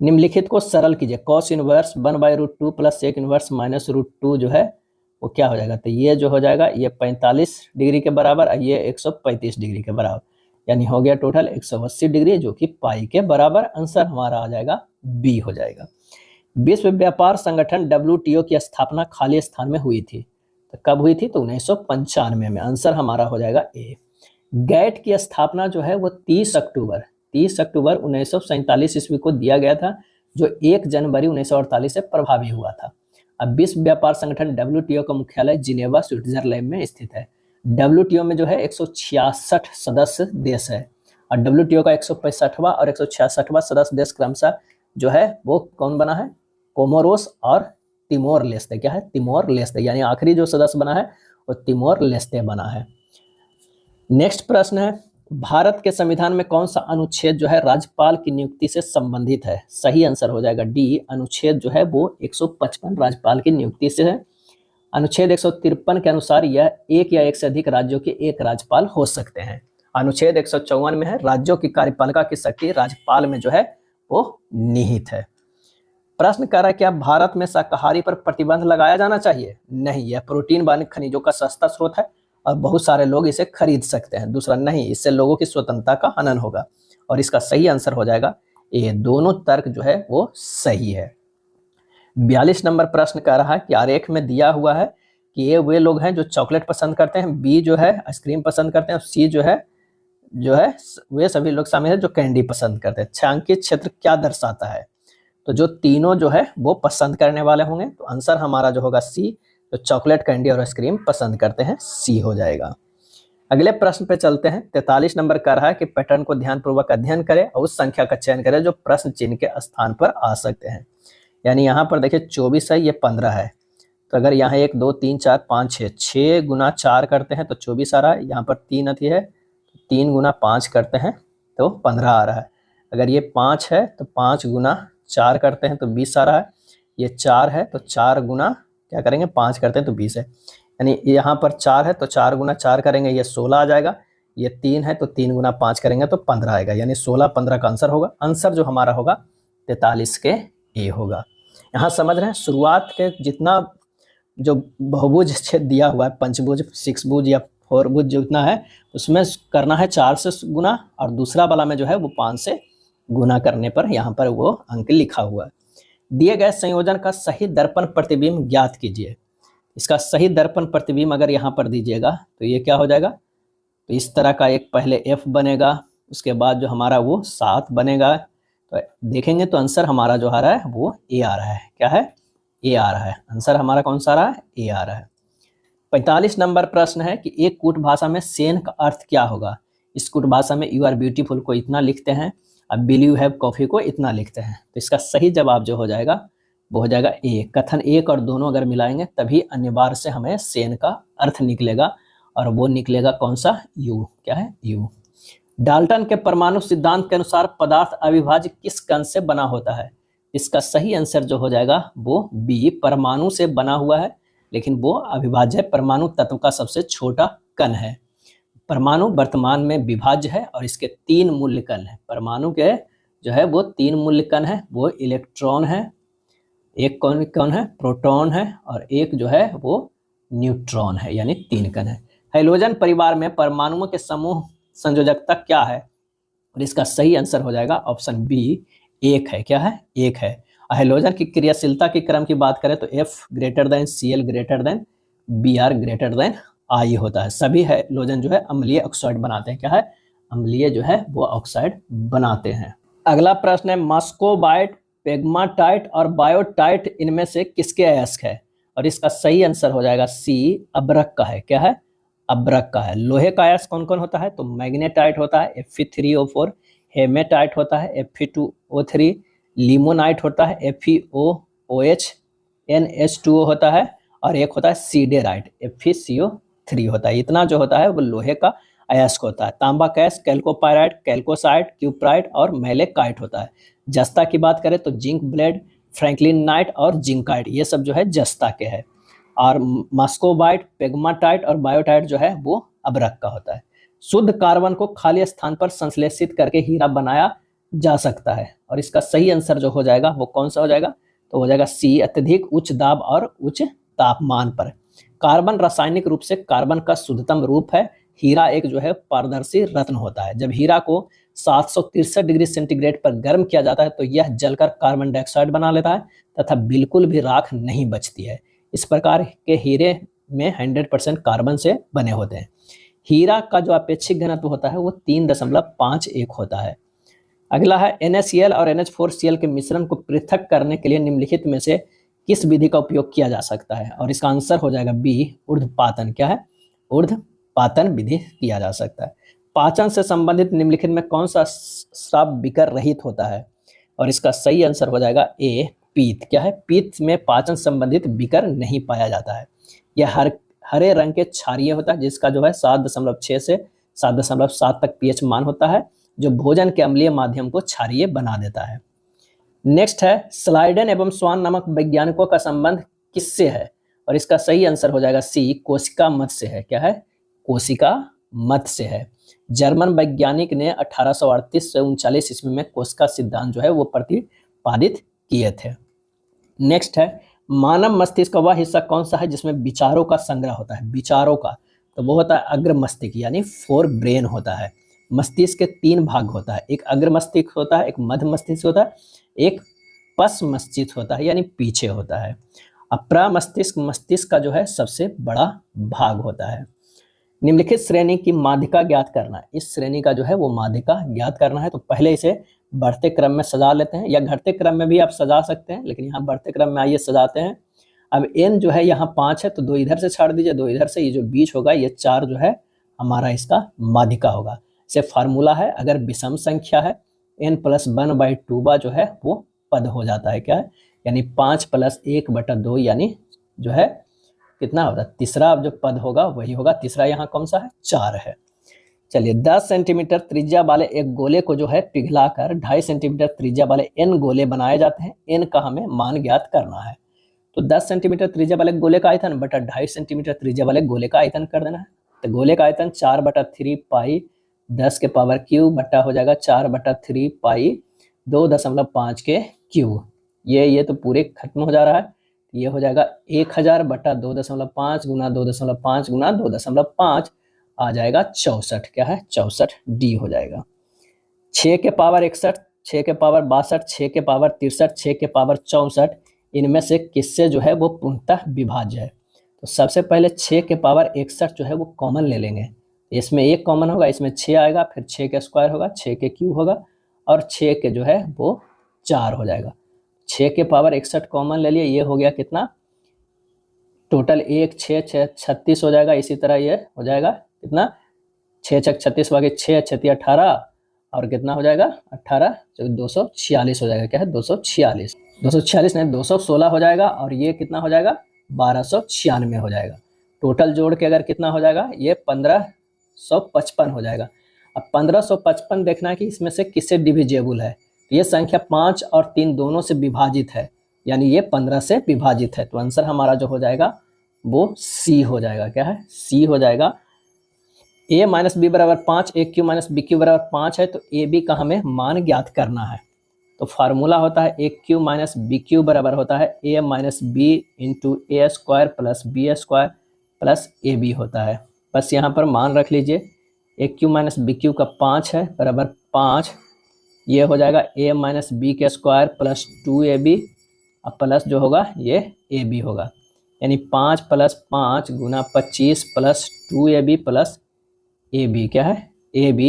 Speaker 1: निम्नलिखित को सरल कीजिए। cos इनवर्स 1/√2 + sec इनवर्स -√2 जो है वो क्या हो जाएगा, तो ये जो हो जाएगा ये 45 डिग्री के बराबर, ये 135 डिग्री के बराबर, यानी हो गया टोटल 180 डिग्री, जो कि पाई के बराबर। आंसर हमारा आ जाएगा बी हो जाएगा। विश्व व्यापार संगठन WTO की स्थापना खाली स्थान में हुई थी, तो कब हुई थी, तो 1995 में। आंसर हमारा हो जाएगा ए। गैट की स्थापना जो है वो 30 अक्टूबर 1947 ईस्वी को दिया गया था, जो 1 जनवरी 1948 से प्रभावी हुआ था। अब विश्व व्यापार संगठन WTO का मुख्यालय जिनेवा स्विट्जरलैंड में स्थित है। WTO में जो है 166 सदस्य देश है, और WTO का 165वां और 166वां सदस्य देश क्रमशः जो है वो कौन बना है, कोमोरोस और तिमोर लेस्ते। क्या है, तिमोर लेस्ते, यानी आखिरी जो सदस्य बना है वो तिमोर लेस्ते बना है। नेक्स्ट प्रश्न है, भारत के संविधान में कौन सा अनुच्छेद जो है राज्यपाल की नियुक्ति से संबंधित है। सही आंसर हो जाएगा डी, अनुच्छेद जो है वो 155 राज्यपाल की नियुक्ति से है। अनुच्छेद 153 के अनुसार यह एक या एक से अधिक राज्यों के एक राज्यपाल हो सकते हैं। अनुच्छेद 154 में है राज्यों की कार्यपालिका की शक्ति राज्यपाल में जो है वो निहित है। प्रश्न कर रहा है, क्या भारत में शाकाहारी पर प्रतिबंध लगाया जाना चाहिए। नहीं, यह प्रोटीन वाले खनिजों का सस्ता स्रोत है और बहुत सारे लोग इसे खरीद सकते हैं। दूसरा, नहीं, इससे लोगों की स्वतंत्रता का हनन होगा। और इसका सही आंसर हो जाएगा ये। दोनों तर्क जो है वो सही है। 42 नंबर प्रश्न कह रहा है कि आरेख में दिया हुआ है कि ये वे लोग हैं जो चॉकलेट पसंद करते हैं, बी जो है आइसक्रीम पसंद करते हैं, और सी जो है वे सभी लोग शामिल हैं जो कैंडी पसंद करते हैं। छायांकित क्षेत्र क्या दर्शाता है? तो जो तीनों जो है वो पसंद करने वाले होंगे। तो आंसर हमारा जो होगा सी, जो चॉकलेट, कैंडी और आइसक्रीम पसंद करते हैं, सी हो जाएगा। अगले प्रश्न पे चलते हैं। 43 नंबर कह रहा है कि पैटर्न को ध्यानपूर्वक अध्ययन करें और उस संख्या का चयन करें जो प्रश्न चिन्ह के स्थान पर आ सकते हैं। यानी यहाँ पर देखिए 24 है, ये 15 है। तो अगर यहाँ 1 2 3 4 5 6 6 गुना 4 करते हैं तो 24 आ रहा है। यहाँ पर 3 अथी है, 3 गुना 5 करते हैं तो 15 आ रहा है। अगर ये 5 है तो 5 गुना 4 करते हैं तो 20 आ रहा है। ये 4 है तो 4 गुना क्या करेंगे 5 करते हैं तो 20 है। यानी यहाँ पर 4 है तो 4 गुना 4 करेंगे, ये 16 आ जाएगा। ये 3 है तो 3 गुना 5 करेंगे तो 15 आएगा। यानी 16 15 का आंसर होगा। आंसर जो हमारा होगा 43 के ए होगा। यहाँ समझ रहे हैं, शुरुआत के जितना जो बहुभुज छेद दिया हुआ है, पंचभुज, सिक्सभुज या फोरभुज जो इतना है, उसमें करना है 4 से गुना, और दूसरा वाला में जो है वो 5 से गुना करने पर यहाँ पर वो अंक लिखा हुआ है। दिए गए संयोजन का सही दर्पण प्रतिबिंब ज्ञात कीजिए। इसका सही दर्पण प्रतिबिंब अगर यहाँ पर दीजिएगा तो ये क्या हो जाएगा, तो इस तरह का एक पहले F बनेगा, उसके बाद जो हमारा वो 7 बनेगा। तो देखेंगे तो आंसर हमारा जो आ रहा है वो ए आ रहा है। क्या है? ए आ रहा है। आंसर हमारा कौन सा आ रहा है? ए आ रहा है। 45 नंबर प्रश्न है कि एक कूट भाषा में सेन का अर्थ क्या होगा। इस कूट भाषा में यू आर ब्यूटीफुल को इतना लिखते हैं, अब बिल यू हैव कॉफी को इतना लिखते हैं। तो इसका सही जवाब जो हो जाएगा वो हो जाएगा ए। कथन एक और दोनों अगर मिलाएंगे तभी अनिवार्य से हमें सेन का अर्थ निकलेगा, और वो निकलेगा कौन सा? यू। क्या है? यू। डाल्टन के परमाणु सिद्धांत के अनुसार पदार्थ अविभाज्य किस कण से बना होता है? इसका सही आंसर जो हो जाएगा वो बी, परमाणु से बना हुआ है, लेकिन वो अविभाज्य है। परमाणु तत्व का सबसे छोटा कण है। परमाणु वर्तमान में विभाज्य है और इसके 3 मूल्य कण है। परमाणु के जो है वो 3 मूल्य कण है। वो इलेक्ट्रॉन है, एक कौन है? प्रोटॉन है, और एक जो है वो न्यूट्रॉन है, यानी 3 कण है। हाइड्रोजन परिवार में परमाणुओं के समूह संयोजकता क्या है? और इसका सही आंसर हो जाएगा ऑप्शन बी, 1 है। क्या है? 1 है। हाइड्रोजन की क्रियाशीलता के क्रम की बात करें तो F greater than Cl greater than Br greater than I होता है। सभी हाइड्रोजन जो है अम्लीय ऑक्साइड बनाते हैं। क्या है? अम्लीय जो है वो ऑक्साइड बनाते हैं। अगला प्रश्न है, मस्कोबाइट, पेग्माटाइट और बायोटाइट इनमें से किसके अयस्क है? और इसका सही आंसर हो जाएगा सी, अब्रक का है। क्या है? अब्रक का है। लोहे का अयस्क कौन कौन होता है? तो मैग्नेटाइट होता है Fe3O4, हेमेटाइट होता है Fe2O3, लिमोनाइट होता है FeOOH, NH2O होता है, और एक होता है सीडेराइट FeCO3 होता है। इतना जो होता है वो लोहे का अयस्क होता है। तांबा का अयस्क कैल्कोपायराइट, कैल्कोसाइट, क्यूप्राइट और मैलेकाइट होता है। जस्ता की बात करें तो जिंक ब्लेड, फ्रैंकलिनाइट और जिंकाइट, ये सब जो है जस्ता के है। और मस्कोबाइट, पेग्माटाइट और बायोटाइट जो है वो अब्रक का होता है। शुद्ध कार्बन को खाली स्थान पर संश्लेषित करके हीरा बनाया जा सकता है, और इसका सही आंसर जो हो जाएगा वो कौन सा हो जाएगा? तो हो जाएगा सी, अत्यधिक उच्च दाब और उच्च तापमान पर। कार्बन रासायनिक रूप से कार्बन का शुद्धतम रूप है। हीरा एक जो है पारदर्शी रत्न होता है। जब हीरा को 763 डिग्री सेंटीग्रेड पर गर्म किया जाता है तो यह जलकर कार्बन डाइऑक्साइड बना लेता है तथा बिल्कुल भी राख नहीं बचती है। इस प्रकार के हीरे में 100% कार्बन से बने होते हैं। हीरा का जो अपेक्षिक घनत्व होता है वो 3.51 होता है। अगला है, NaCl और NH4Cl के मिश्रण को पृथक करने के लिए निम्नलिखित में से किस विधि का उपयोग किया जा सकता है? और इसका आंसर हो जाएगा बी, ऊर्ध्वपातन। क्या है? ऊर्ध्वपातन विधि किया जा सकता है। पाचन से संबंधित निम्नलिखित में कौन सा स्राव विकर रहित होता है? और इसका सही आंसर हो जाएगा ए, पीत। क्या है? पीत में पाचन संबंधित विकर नहीं पाया जाता है। यह हरे रंग के क्षारीय होता है, जिसका जो है 7.6 से 7.7 तक pH मान होता है, जो भोजन के अम्लीय माध्यम को क्षारीय बना देता है। नेक्स्ट है, स्लाइडेन एवं स्वान नामक वैज्ञानिकों का संबंध किससे है? और इसका सही आंसर हो जाएगा सी, कोशिका मत से है। क्या है? कोशिका मत से है। जर्मन वैज्ञानिक ने 1838 से 39 ईस्वी में कोशिका सिद्धांत जो है वो प्रतिपादित किए थे। नेक्स्ट है, मानव मस्तिष्क का वह हिस्सा कौन सा है जिसमें विचारों का संग्रह होता है? विचारों का, तो वो होता है अग्र मस्तिष्क यानी फोर ब्रेन होता है। मस्तिष्क के 3 भाग होता है, एक अग्र मस्तिष्क होता है, एक मध्य मस्तिष्क होता है, एक पश्च मस्तिष्क होता है यानी पीछे होता है। अब प्रमस्तिष्क मस्तिष्क का जो है सबसे बड़ा भाग होता है। निम्नलिखित श्रेणी की माध्यिका ज्ञात करना है, इस श्रेणी का जो है वो माध्यिका ज्ञात करना है। तो पहले इसे बढ़ते क्रम में सजा लेते हैं, या घटते क्रम में भी आप सजा सकते हैं, लेकिन यहाँ बढ़ते क्रम में आइए सजाते हैं। अब n जो है यहाँ 5 है, तो 2 इधर से छाड़ दीजिए, 2 इधर से, ये जो बीच होगा ये 4 जो है हमारा इसका माध्यिका होगा। इसे फार्मूला है, अगर विषम संख्या है n+1/2 जो है वो पद हो जाता है, क्या है, यानी 5 + 1/2 यानी जो है कितना होता है, तीसरा जो पद होगा वही होगा। तीसरा यहाँ कौन सा है, 4 है। चलिए 10 सेंटीमीटर त्रिज्या वाले एक गोले को जो है पिघलाकर 2.5 सेंटीमीटर त्रिज्या वाले n गोले बनाए जाते हैं। n का हमें मान ज्ञात करना है। तो 10 सेंटीमीटर त्रिज्या वाले गोले का आयतन बटा 2.5 सेंटीमीटर त्रिज्या वाले गोले का आयतन कर देना है। तो गोले का आयतन 4/3 पाई 10 के पावर क्यूब बटा हो जाएगा 4/3 पाई 2.5 के क्यूब। ये तो पूरे खत्म हो जा रहा है, ये हो जाएगा 1000 बटा 2.5 गुना 2.5 गुना 2.5 आ जाएगा 64। क्या है, 64 डी हो जाएगा। 6 के पावर 61, 6 के पावर 62, 6 के पावर 63, 6 के पावर 64, इनमें से किससे जो है वो पूर्णतः विभाज्य है। तो सबसे पहले 6 के पावर 61 जो है वो कॉमन ले लेंगे, इसमें 1 कॉमन होगा, इसमें 6 आएगा, फिर 6 के स्क्वायर होगा, 6 के क्यूब होगा, और 6 के जो है वो 4 हो जाएगा। 6 के पावर 61 कॉमन ले लिए, ये हो गया कितना, टोटल 1 6 6 36 हो जाएगा। इसी तरह ये हो जाएगा कितना, 6 6 36 बाकी 6 6 18, और कितना हो जाएगा 18 246 हो जाएगा। क्या है, 246, 246 नहीं 216 हो जाएगा, और ये कितना हो जाएगा 1296 हो जाएगा। टोटल जोड़ के अगर कितना हो जाएगा, ये 1555 हो जाएगा। अब 1555 देखना है कि इसमें से किससे डिविजेबल है। ये संख्या 5 और 3 दोनों से विभाजित है, यानी ये 15 से विभाजित है। तो आंसर हमारा जो हो जाएगा वो सी हो जाएगा। क्या है, सी हो जाएगा। a - b बराबर 5, AQ - BQ बराबर 5 है, तो AB का हमें मान ज्ञात करना है। तो फार्मूला होता है AQ - BQ बराबर होता है a - b into a square plus b square plus AB होता है। बस यहाँ पर मान रख लीजिए, AQ - BQ का 5 है बराबर 5, ये हो जाएगा a - b के स्क्वायर प्लस 2AB, अब प्लस जो होगा ये AB होगा, यानी 5 + 5 गुना 25 प्लस 2AB प्लस AB। क्या है, AB,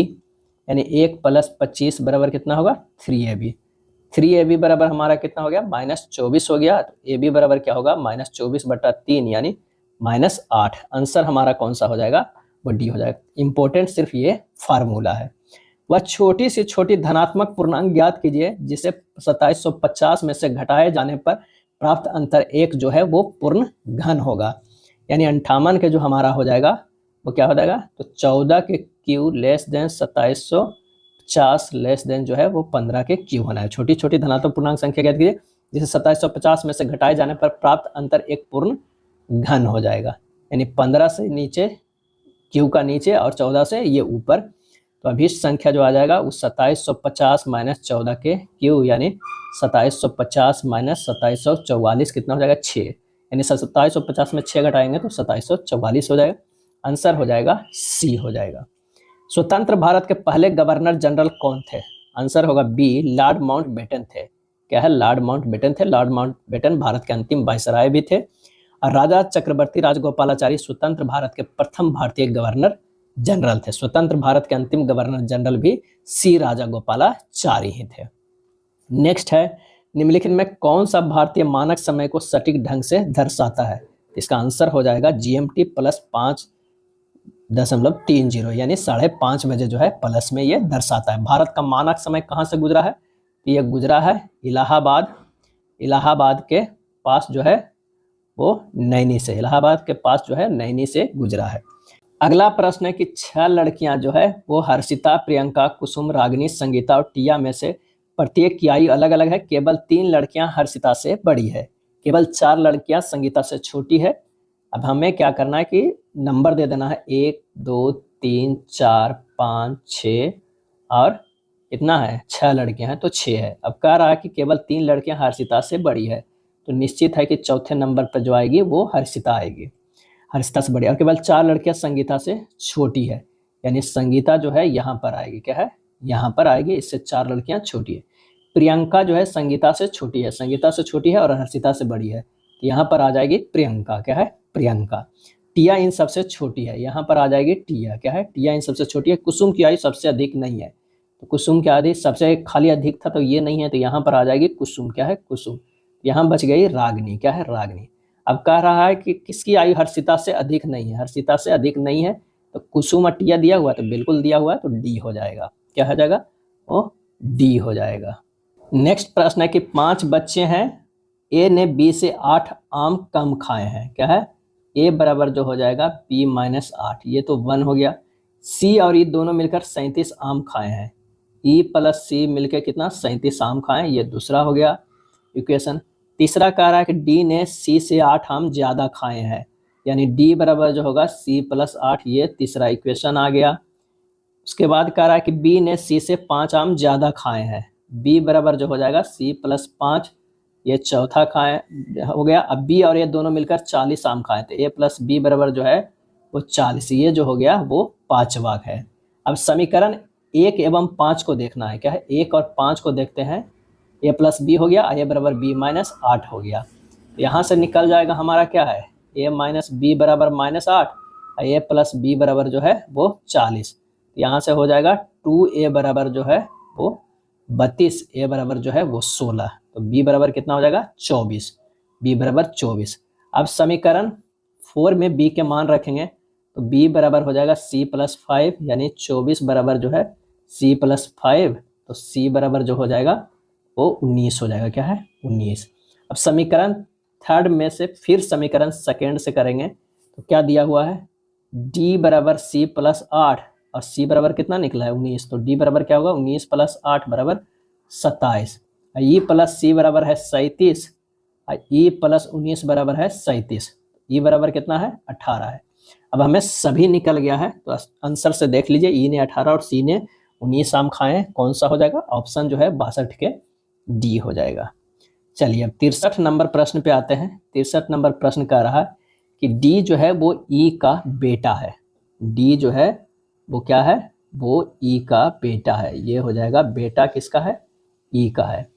Speaker 1: यानी 1 + 25 बराबर कितना होगा 3AB। 3AB बराबर हमारा कितना हो गया, -24 हो गया। तो AB बराबर क्या होगा, -24/3 यानी -8। आंसर हमारा कौन सा हो जाएगा, वो डी हो जाएगा। इंपॉर्टेंट सिर्फ ये फार्मूला है। वह छोटी से छोटी धनात्मक पूर्णांक ज्ञात कीजिए जिसे 2750 में से घटाए जाने पर प्राप्त अंतर 1 जो है वो पूर्ण घन होगा, यानी 58 के जो हमारा हो जाएगा वो क्या हो जाएगा, तो 14 के Q less than 2750 less than जो है वो 15 के क्यू होना है। छोटी छोटी धनात्मक पूर्णांक संख्या ज्ञात कीजिए जिसे 2750 में से घटाए जाने पर प्राप्त अंतर 1 पूर्ण घन हो जाएगा, यानी 15 से नीचे क्यू का नीचे और 14 से ये ऊपर। तो अभी संख्या जो आ जाएगा वो 2750 - 14 के क्यू, यानी 2750 - 2744 कितना हो जाएगा 6, यानी 2750 में 6 घटाएंगे तो 2744 हो जाएगा। आंसर हो जाएगा सी हो जाएगा। स्वतंत्र भारत के पहले गवर्नर जनरल कौन थे, आंसर होगा बी, लॉर्ड माउंटबेटन थे। क्या है, लॉर्ड माउंटबेटन थे। लॉर्ड माउंटबेटन भारत के अंतिम वायसराय भी थे। और राजा चक्रवर्ती राजगोपालाचारी स्वतंत्र भारत के प्रथम भारतीय गवर्नर जनरल थे। स्वतंत्र भारत के अंतिम गवर्नर जनरल भी सी राजा गोपालाचारी ही थे। नेक्स्ट है, निम्नलिखित में कौन सा भारतीय मानक समय को सटीक ढंग से दर्शाता है। इसका आंसर हो जाएगा GMT + 5.30, यानी 5:30 बजे जो है प्लस में ये दर्शाता है। भारत का मानक समय कहाँ से गुजरा है, तो ये गुजरा है इलाहाबाद, इलाहाबाद के पास जो है वो नैनी से, इलाहाबाद के पास जो है नैनी से गुजरा है। अगला प्रश्न है कि 6 लड़कियां जो है वो हर्षिता, प्रियंका, कुसुम, रागिनी, संगीता और टिया में से प्रत्येक की आयु अलग अलग है। केवल 3 लड़कियां हर्षिता से बड़ी है, केवल 4 लड़कियां संगीता से छोटी है। अब हमें क्या करना है कि नंबर दे देना है 1 2 3 4 5 6 और इतना है 6 लड़कियां हैं तो 6 है। अब कह रहा है कि केवल 3 लड़कियां हर्षिता से बड़ी है, तो निश्चित है कि चौथे नंबर पर जो आएगी वो हर्षिता आएगी। हर्षिता से बड़ी है, और केवल 4 लड़कियां संगीता से छोटी है, यानी संगीता जो है यहाँ पर आएगी, क्या है, यहाँ पर आएगी, इससे 4 लड़कियां छोटी है। प्रियंका जो है संगीता से छोटी है, संगीता से छोटी है और हर्षिता से बड़ी है, तो यहाँ पर आ जाएगी प्रियंका, क्या है, प्रियंका। टिया इन सबसे छोटी है, यहाँ पर आ जाएगी टिया, क्या है, टिया इन सबसे छोटी है। कुसुम की आयु सबसे अधिक नहीं है, तो कुसुम की आयु सबसे खाली अधिक था तो ये नहीं है, तो यहाँ पर आ जाएगी कुसुम, क्या है, कुसुम। यहाँ बच गई रागिनी, क्या है, रागिनी। अब कह रहा है कि किसकी आयु हर्षिता से अधिक नहीं है, हर्षिता से अधिक नहीं है, तो कुसुम और टिया दिया हुआ है, तो बिल्कुल दिया हुआ है, तो डी हो जाएगा, क्या हो जाएगा, वो डी हो जाएगा। नेक्स्ट प्रश्न है कि 5 बच्चे हैं, ए ने बी से 8 आम कम खाए हैं, क्या है, ए बराबर जो हो जाएगा बी माइनस 8, ये तो 1 हो गया। सी और ई दोनों मिलकर 37 आम खाए हैं, ई प्लस सी मिलकर कितना, 37 आम खाए हैं, ये दूसरा हो गया इक्वेशन। तीसरा कह रहा है कि डी ने सी से 8 आम ज़्यादा खाए हैं, यानी डी बराबर जो होगा सी प्लस 8, ये तीसरा इक्वेशन आ गया। उसके बाद कह रहा है कि बी ने सी से 5 आम ज़्यादा खाए हैं, बी बराबर जो हो जाएगा सी प्लस 5, ये चौथा खाए हो गया। अब बी और ए दोनों मिलकर 40 आम खाए, तो ए प्लस बी बराबर जो है वो 40, ये जो हो गया वो पांचवा है। अब समीकरण 1 एवं 5 को देखना है, क्या है, 1 और 5 को देखते हैं। ए प्लस बी हो गया, ए बराबर बी माइनस 8 हो गया, तो यहाँ से निकल जाएगा हमारा क्या है, ए माइनस बी बराबर -8, ए प्लस बी बराबर जो है वो 40, यहाँ से हो जाएगा 2a बराबर जो है वो 32, ए बराबर जो है वो 16, तो बी बराबर कितना हो जाएगा 24, बी बराबर 24। अब समीकरण 4 में बी के मान रखेंगे, तो बी बराबर हो जाएगा सी प्लस 5, यानी 24 बराबर जो है सी प्लस 5, तो सी बराबर जो हो जाएगा वो 19 हो जाएगा, क्या है, 19। अब समीकरण 3 में से फिर समीकरण 2 से करेंगे, तो क्या दिया हुआ है, डी बराबर सी प्लस 8 और सी बराबर कितना निकला है 19, तो डी बराबर क्या होगा 19 प्लस 8 बराबर 27, ई प्लस सी बराबर है 37, ई प्लस 19 बराबर है 37, ई बराबर कितना है 18 है। अब हमें सभी निकल गया है, तो आंसर से देख लीजिए, ई ने 18 और सी ने 19 आम खाए हैं, कौन सा हो जाएगा, ऑप्शन जो है 62 के डी हो जाएगा। चलिए अब 63 नंबर प्रश्न पे आते हैं। 63 नंबर प्रश्न कह रहा है कि डी जो है वो ई का बेटा है, डी जो है वो क्या है, वो ई का बेटा है, ये हो जाएगा बेटा किसका है, ई का है।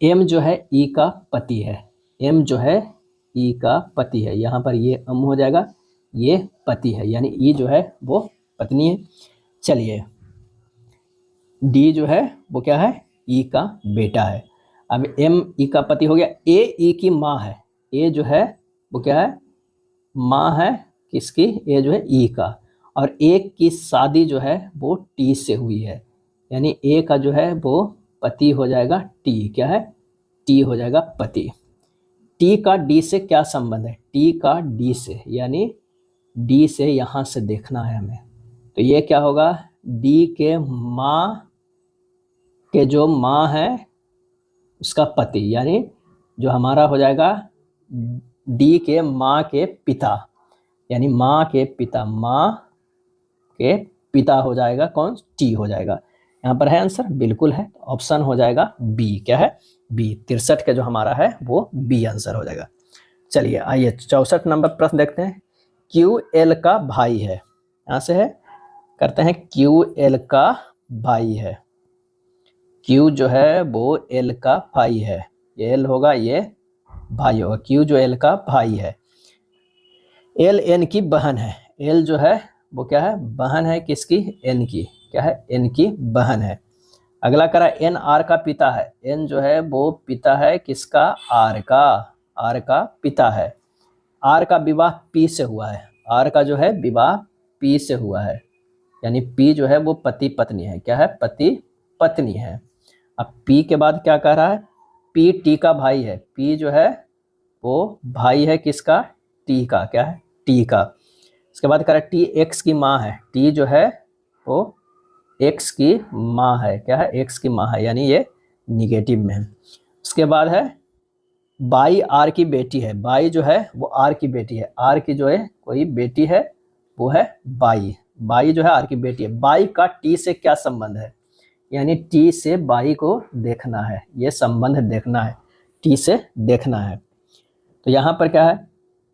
Speaker 1: एम जो है ई का पति है, एम जो है ई का पति है, यहाँ पर ये अम हो जाएगा, ये पति है, यानी ई जो है वो पत्नी है। चलिए डी जो है वो क्या है, ई का बेटा है। अब एम ई का पति हो गया, ए ई की माँ है, ए जो है वो क्या है, माँ है किसकी, ए जो है ई का, और ए की शादी जो है वो टी से हुई है, यानी ए का जो है वो पति हो जाएगा टी, क्या है, टी हो जाएगा पति। टी का डी से क्या संबंध है, टी का डी से, यानी डी से यहाँ से देखना है हमें, तो ये क्या होगा, डी के माँ के जो माँ है उसका पति, यानी जो हमारा हो जाएगा डी के माँ के पिता, यानी माँ के पिता, माँ के पिता हो जाएगा कौन, टी हो जाएगा। यहाँ पर है आंसर, बिल्कुल है, ऑप्शन हो जाएगा बी, क्या है, बी। 63 का जो हमारा है वो बी आंसर हो जाएगा। चलिए आइए 64 नंबर प्रश्न देखते हैं। क्यू एल का भाई है, यहाँ से है करते हैं, क्यू एल का भाई है, क्यू जो है वो एल का भाई है, ये एल होगा ये भाई होगा, क्यू जो एल का भाई है। एल एन की बहन है, एल जो है वो क्या है, बहन है किसकी, एन की, क्या है, एन की बहन है। अगला करा एन आर का पिता है, एन जो है वो पिता है किसका, आर का, आर का पिता है। आर का विवाह पी से हुआ है, आर का जो है विवाह पी से हुआ है, यानी पी जो है वो पति पत्नी है, क्या है, पति पत्नी है। अब पी के बाद क्या कह रहा है, पी टी का भाई है, पी जो है वो भाई है किसका, टी का, क्या है, टी का। इसके बाद कह रहा है टी एक्स की माँ है, टी जो है वो एक्स की माँ है, क्या है, एक्स की माँ है, यानी ये निगेटिव में है। उसके बाद है बाई आर की बेटी है, बाई जो है वो आर की बेटी है, आर की जो है कोई बेटी है वो है बाई, बाई जो है आर की बेटी है। बाई का टी से क्या संबंध है, यानी टी से बाई को देखना है, ये संबंध देखना है, टी से देखना है। तो यहाँ पर क्या है,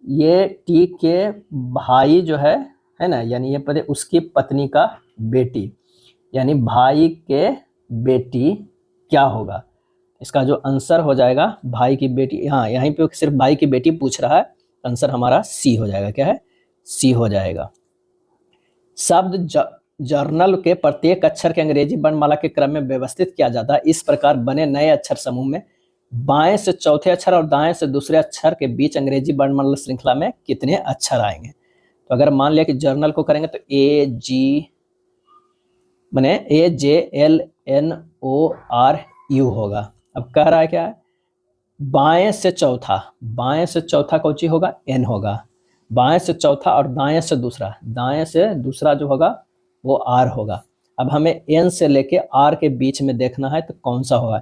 Speaker 1: ये टी के भाई जो है ना, यानी ये पता उसकी पत्नी का बेटी, यानी भाई के बेटी क्या होगा। इसका जो आंसर हो जाएगा भाई की बेटी, हाँ यहीं पे सिर्फ भाई की बेटी पूछ रहा है, आंसर हमारा सी हो जाएगा। क्या है? सी हो जाएगा। शब्द जर्नल के प्रत्येक अक्षर के अंग्रेजी वर्णमाला के क्रम में व्यवस्थित किया जाता है। इस प्रकार बने नए अक्षर समूह में बाएं से चौथे अक्षर और दाएं से दूसरे अक्षर के बीच अंग्रेजी वर्णमाला श्रृंखला में कितने अक्षर आएंगे। तो अगर मान लिया कि जर्नल को करेंगे तो AJLNORU होगा। अब कह रहा है क्या है, बाएं से चौथा कौची होगा, N होगा। बाएं से चौथा और दाएं से दूसरा जो होगा वो R होगा। अब हमें N से लेके R के बीच में देखना है तो कौन सा होगा,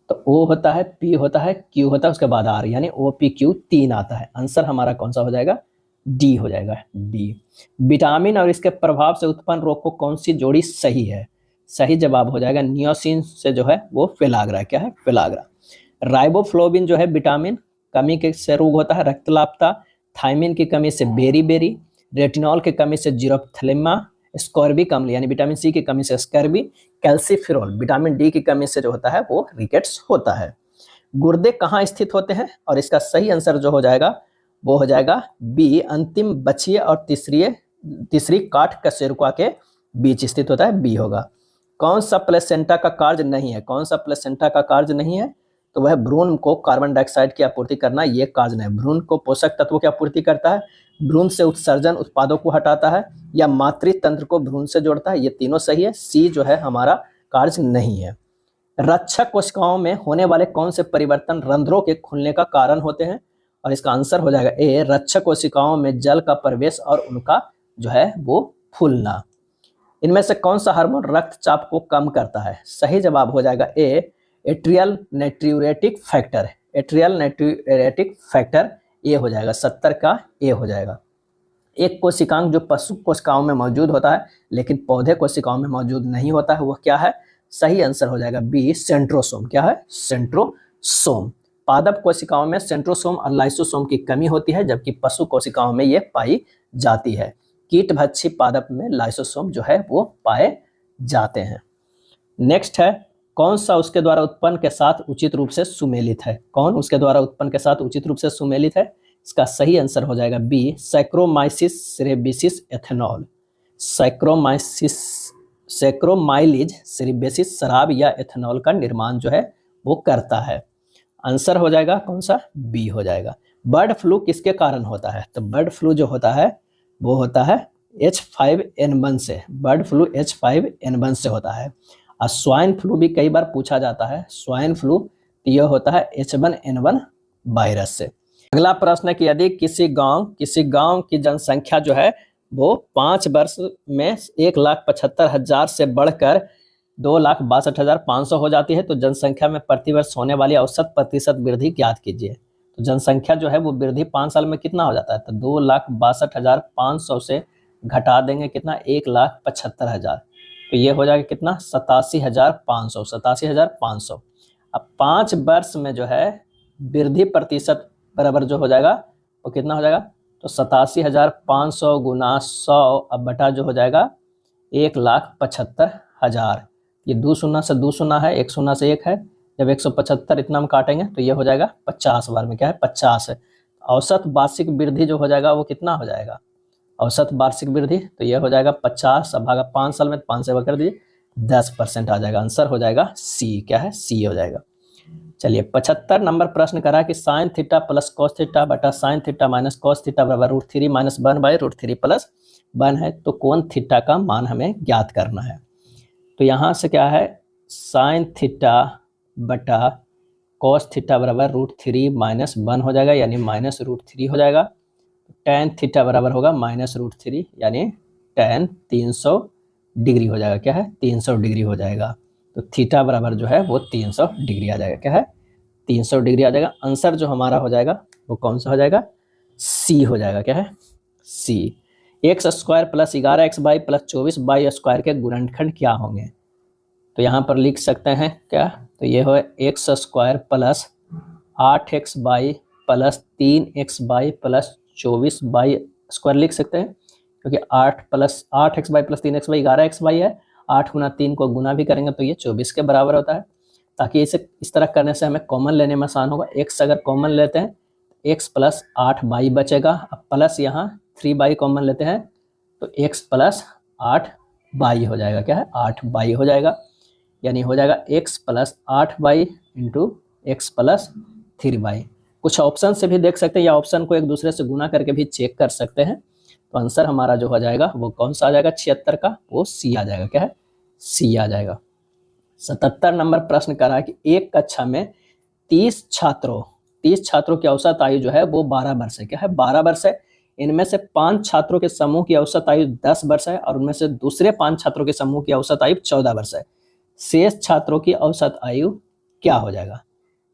Speaker 1: तो O होता है, P होता है, Q होता है, उसके बाद R, यानी OPQ 3 आता है। आंसर हमारा कौन सा हो जाएगा, डी हो जाएगा, डी। विटामिन और इसके प्रभाव से उत्पन्न रोग को कौन सी जोड़ी सही है। सही जवाब हो जाएगा नियोसिन से जो है वो फेलाग्रा। क्या है, फेलाग्रा। राइबोफ्लोविन जो है विटामिन कमी के से रोग होता है रक्तलापता, थायमिन की कमी से बेरी, रेटिनॉल की कमी से जीरोप्थेलिमा, स्कॉर्बिक अम्ल यानी विटामिन सी की कमी से स्कर्बी, कैल्सीफेरॉल विटामिन डी की कमी से जो होता है वो रिकेट्स होता है। गुर्दे कहाँ स्थित होते हैं, और इसका सही आंसर जो हो जाएगा वो हो जाएगा बी, अंतिम बछिए और तीसरी काठ कशेरुका के बीच स्थित होता है, बी होगा। कौन सा प्लेसेंटा का कार्य नहीं है, तो वह भ्रूण को कार्बन डाइऑक्साइड की आपूर्ति करना, ये कार्य नहीं। भ्रूण को पोषक तत्वों की आपूर्ति करता है, भ्रूण से उत्सर्जन उत्पादों को हटाता है, या मातृतंत्र को भ्रूण से जोड़ता है, ये तीनों सही है। सी जो है हमारा कार्य नहीं है। रक्षक कोशिकाओं में होने वाले कौन से परिवर्तन रंध्रों के खुलने का कारण होते हैं, और इसका आंसर हो जाएगा ए, रक्षक कोशिकाओं में जल का प्रवेश और उनका जो है वो फूलना। इनमें से कौन सा हार्मोन रक्तचाप को कम करता है। सही जवाब हो जाएगा ए, एट्रियल नाइट्रियूरेटिक फैक्टर, ए हो जाएगा, 70 का ए हो जाएगा। एक कोशिकांग जो पशु कोशिकाओं में मौजूद होता है लेकिन पौधे कोशिकाओं में मौजूद नहीं होता है, वो क्या है। सही आंसर हो जाएगा बी, सेंट्रोसोम। क्या है, सेंट्रोसोम। पादप कोशिकाओं में सेंट्रोसोम और लाइसोसोम की कमी होती है, जबकि पशु कोशिकाओं में ये पाई जाती है। कीटभक्षी पादप में लाइसोसोम जो है वो पाए जाते हैं। नेक्स्ट है, कौन सा उसके द्वारा उत्पन्न के साथ उचित रूप से सुमेलित है। कौन उसके द्वारा उत्पन्न के साथ उचित रूप से सुमेलित है, इसका सही आंसर हो जाएगा बी, सैक्रोमाइसिस सेरेबेसिस एथेनॉल। सैक्रोमाइलिज सेरेबेसिस शराब या एथेनॉल का निर्माण जो है वो करता है। आंसर हो जाएगा कौन सा, बी हो जाएगा। बर्ड फ्लू किसके कारण होता है, तो बर्ड फ्लू जो होता है वो होता है H5N1 से। बर्ड फ्लू H5N1 से होता है। और स्वाइन फ्लू भी कई बार पूछा जाता है। स्वाइन फ्लू यह होता है H1N1 वायरस से। अगला प्रश्न है कि यदि किसी गांव की जनसंख्या जो है वो 5 वर्ष में 1,75,000 से बढ़कर 2,62,500 हो जाती है, तो जनसंख्या में प्रतिवर्ष होने वाली औसत प्रतिशत वृद्धि ज्ञात कीजिए। तो जनसंख्या जो है वो वृद्धि 5 साल में कितना हो जाता है, तो 2,62,500 से घटा देंगे कितना, 1,75,000, तो ये हो जाएगा कितना, 87,500। अब 5 वर्ष में जो है वृद्धि प्रतिशत बराबर जो हो जाएगा वो कितना हो जाएगा, तो 87,500 गुना 100 अब बटा जो हो जाएगा 1,75,000। ये 2 शून्य से 2 शून्य है, 1 शून्य से 1 है, जब 175 इतना में काटेंगे तो ये हो जाएगा 50 बार में क्या है, 50 है। औसत वार्षिक वृद्धि जो हो जाएगा वो कितना हो जाएगा, औसत वार्षिक वृद्धि, तो ये हो जाएगा 50 अब भागा 5 साल में, 5 से कर दीजिए 10% आ जाएगा। आंसर हो जाएगा सी। क्या है, सी हो जाएगा। चलिए 75 नंबर प्रश्न करा कि sine theta plus cos theta बटा sine theta minus cos theta बराबर √3 माइनस 1/√3 प्लस 1 है, तो कोण थीटा का मान हमें ज्ञात करना है। तो यहाँ से क्या है, साइन थीटा बटा कॉस थीटा बराबर √3 माइनस 1 हो जाएगा, यानी माइनस √3 हो जाएगा। tan थीटा बराबर होगा माइनस √3, यानी tan 300 डिग्री हो जाएगा। क्या है, 300 डिग्री हो जाएगा। तो थीटा बराबर जो है वो 300 डिग्री आ जाएगा। क्या है, 300 डिग्री आ जाएगा। आंसर जो हमारा हो जाएगा वो कौन सा हो जाएगा, सी हो जाएगा। क्या है, सी। x² plus 11xy plus 24y² के गुणनखंड क्या होंगे, तो यहाँ पर लिख सकते हैं क्या, तो ये हो x² plus 8xy plus 3x/+24y² लिख सकते हैं, क्योंकि 8x/+3xy 11xy है। 8 गुना 3 को गुना भी करेंगे तो ये 24 के बराबर होता है, ताकि इसे इस तरह करने से हमें कॉमन लेने में आसान होगा। x अगर कॉमन लेते हैं x प्लस 8y बचेगा, अब प्लस यहाँ 3y कॉमन लेते हैं तो x प्लस 8y हो जाएगा। क्या है? 8y हो जाएगा, यानी हो जाएगा x plus 8y into x plus 3y। कुछ ऑप्शन से भी देख सकते हैं या ऑप्शन को एक दूसरे से गुना करके भी चेक कर सकते हैं। तो आंसर हमारा जो हो जाएगा वो कौन सा आ जाएगा 76 का? वो सी आ जाएगा। क्या है? सी आ जाएगा। 77 नंबर प्रश्न कर रहा है कि एक कक्षा में 30 छात्रों की औसत आयु जो है वो 12 वर्ष है। क्या है? 12 वर्ष है। इनमें से 5 छात्रों के समूह की औसत आयु 10 वर्ष है और उनमें से दूसरे 5 छात्रों के समूह की औसत आयु 14 वर्ष है। शेष छात्रों की औसत आयु क्या हो जाएगा?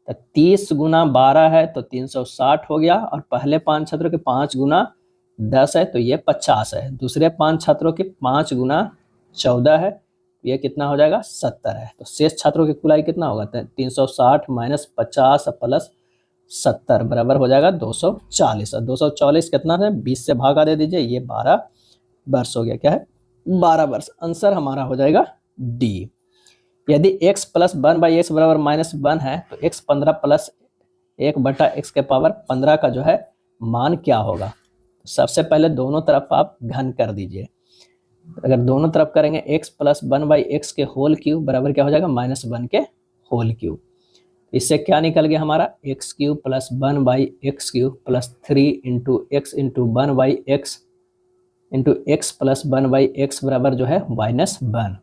Speaker 1: तो 30 गुना 12 है तो 360 हो गया, और पहले 5 छात्रों के 5 गुना 10 है तो ये 50 है। दूसरे 5 छात्रों के 5 गुना 14 है, ये कितना हो जाएगा? 70 है। तो शेष छात्रों की कुल आयु कितना होगा? 360 माइनस 50 प्लस 70 बराबर हो जाएगा 240। 240 कितना है? 20 से भागा दे दीजिए, ये 12 वर्ष हो गया। क्या है? 12 वर्ष। आंसर हमारा हो जाएगा डी। यदि x प्लस 1/x बराबर -1 है तो x 15 प्लस 1/x के पावर 15 का जो है मान क्या होगा? सबसे पहले दोनों तरफ आप घन कर दीजिए। अगर दोनों तरफ करेंगे x प्लस 1/x के होल क्यूब बराबर क्या हो जाएगा? -1 के होल क्यूब। इससे क्या निकल गया हमारा? x cube plus 1/x cube plus 3 into x into 1/x into x plus 1/x बराबर जो है -1।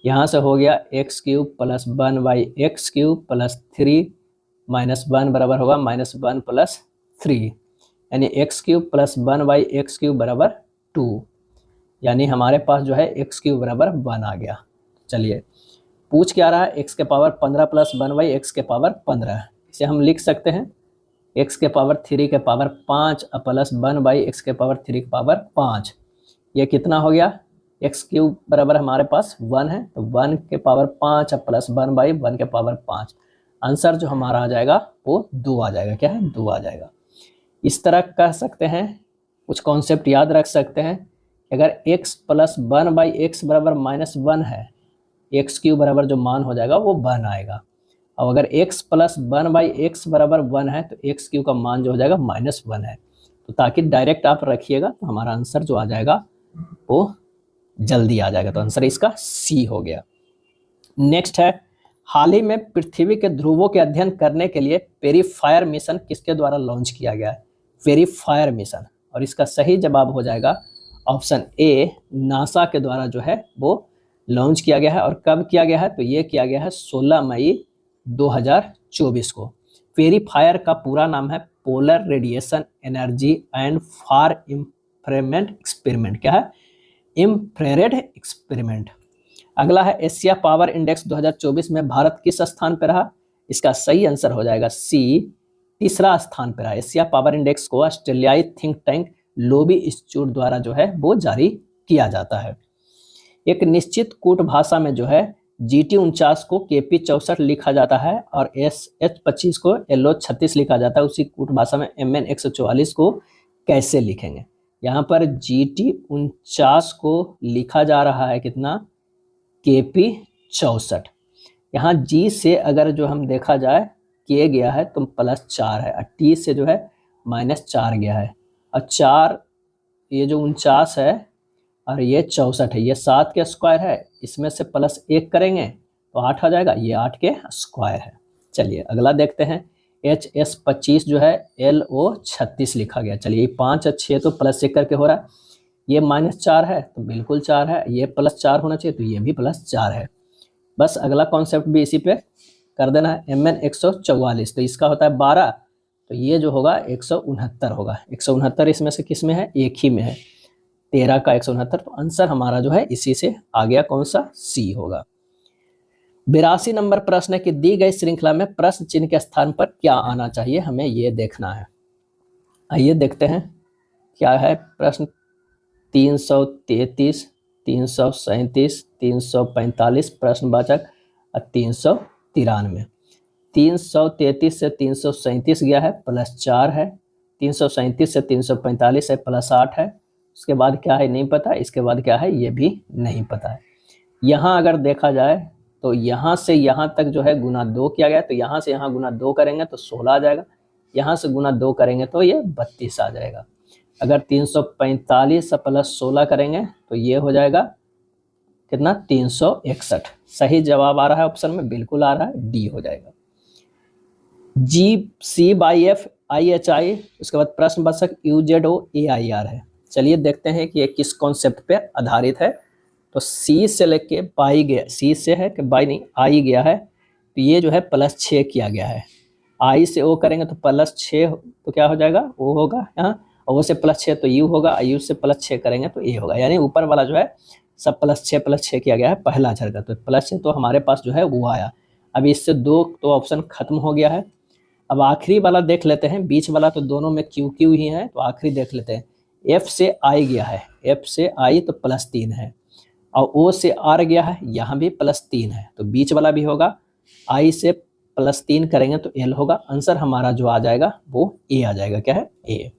Speaker 1: यहाँ से हो गया x cube plus 1/x cube plus 3 minus 1 बराबर होगा -1 प्लस 3, यानी x cube plus 1/x cube बराबर 2, यानी हमारे पास जो है x क्यूब बराबर 1 आ गया। चलिए, पूछ क्या रहा है? x के पावर 15 प्लस 1/x के पावर 15। इसे हम लिख सकते हैं x के पावर 3 के पावर 5 प्लस 1/x के पावर 3 के पावर 5। ये कितना हो गया? x क्यूब बराबर हमारे पास 1 है, तो 1 के पावर 5 प्लस 1/1 के पावर 5। आंसर जो हमारा आ जाएगा वो 2 आ जाएगा। क्या है? 2 आ जाएगा। इस तरह कह सकते हैं, कुछ कॉन्सेप्ट याद रख सकते हैं। अगर x प्लस 1/x बराबर -1 है, x क्यूब बराबर जो मान हो जाएगा वो 1 आएगा। और अगर x प्लस 1/x बराबर 1 है तो x क्यूब का मान जो हो जाएगा -1 है। तो ताकि डायरेक्ट आप रखिएगा तो हमारा आंसर जो आ जाएगा वो जल्दी आ जाएगा। तो आंसर इसका सी हो गया। नेक्स्ट है, हाल ही में पृथ्वी के ध्रुवों के अध्ययन करने के लिए पेरीफायर मिशन किसके द्वारा लॉन्च किया गया है? पेरीफायर मिशन। और इसका सही जवाब हो जाएगा ऑप्शन ए, नासा के द्वारा जो है वो लॉन्च किया गया है। और कब किया गया है? तो ये किया गया है 16 मई 2024 को। पेरीफायर का पूरा नाम है polar radiation energy and far infrared experiment. क्या है? Infrared experiment. अगला है, एशिया पावर इंडेक्स 2024 में भारत किस स्थान पर रहा? इसका सही आंसर हो जाएगा सी, तीसरा स्थान पर रहा। एशिया पावर इंडेक्स को ऑस्ट्रेलियाई थिंक टैंक लोबी इंस्टीट्यूट द्वारा जो है वो जारी किया जाता है। एक निश्चित कूट भाषा में जो है GT49 को KP64 लिखा जाता है और SH25 को LO36 लिखा जाता है। उसी कूट भाषा में MN144 को कैसे लिखेंगे? यहाँ पर GT49 को लिखा जा रहा है कितना? KP64। यहाँ G से अगर जो हम देखा जाए K गया है तो +4 है, और T से जो है -4 गया है, और 4 ये जो 49 है और ये 64 है, ये 7 के स्क्वायर है, इसमें से +1 करेंगे तो 8 आ जाएगा, ये 8 के स्क्वायर है। चलिए अगला देखते हैं, HS25 जो है LO36 लिखा गया। चलिए 5 और 6 तो +1 करके हो रहा है, ये -4 है तो बिल्कुल 4 है, ये +4 होना चाहिए तो ये भी +4 है। बस अगला कॉन्सेप्ट भी इसी पे कर देना है। MN144 तो इसका होता है 12, तो ये जो होगा 169 होगा। 169 इसमें से किस में है? एक ही में है, 13 का 169। तो आंसर हमारा जो है इसी से आ गया, कौन सा? सी होगा। 82 नंबर प्रश्न है कि दी गई श्रृंखला में प्रश्न चिन्ह के स्थान पर क्या आना चाहिए, हमें ये देखना है। आइए देखते हैं क्या है प्रश्न। 333, 337, 345 प्रश्नवाचक और 393। 333 से 337 गया है +4 है, 337 से 345 है +8 है, उसके बाद क्या है नहीं पता, इसके बाद क्या है ये भी नहीं पता है। यहाँ अगर देखा जाए तो यहाँ से यहाँ तक जो है गुना 2 किया गया, तो यहाँ से यहाँ गुना 2 करेंगे तो 16 आ जाएगा, यहाँ से गुना 2 करेंगे तो ये 32 आ जाएगा। अगर 345 प्लस 16 करेंगे तो ये हो जाएगा कितना 361। सही जवाब आ रहा है ऑप्शन में, बिल्कुल आ रहा है, डी हो जाएगा। GC/F IHI, उसके बाद प्रश्न वाचक UZO AIR है। चलिए देखते हैं कि ये किस कॉन्सेप्ट पे आधारित है। तो C से लेके बाई गया, C से है कि बाई नहीं आई गया है, तो ये जो है +6 किया गया है। I से O करेंगे तो +6 तो क्या हो जाएगा O होगा यहाँ, और O से +6 तो U होगा, U से +6 करेंगे तो A होगा, यानी ऊपर वाला जो है सब +6 किया गया है पहला अक्षर का, तो +6 तो हमारे पास जो है वो आया। अब इससे 2 तो ऑप्शन खत्म हो गया है। अब आखिरी वाला देख लेते हैं, बीच वाला तो दोनों में Q ही है, तो आखिरी देख लेते हैं। F से I गया है, F से I तो +3 है, और O से R गया है, यहाँ भी +3 है, तो बीच वाला भी होगा। I से +3 करेंगे तो L होगा। आंसर हमारा जो आ जाएगा वो A आ जाएगा। क्या है A।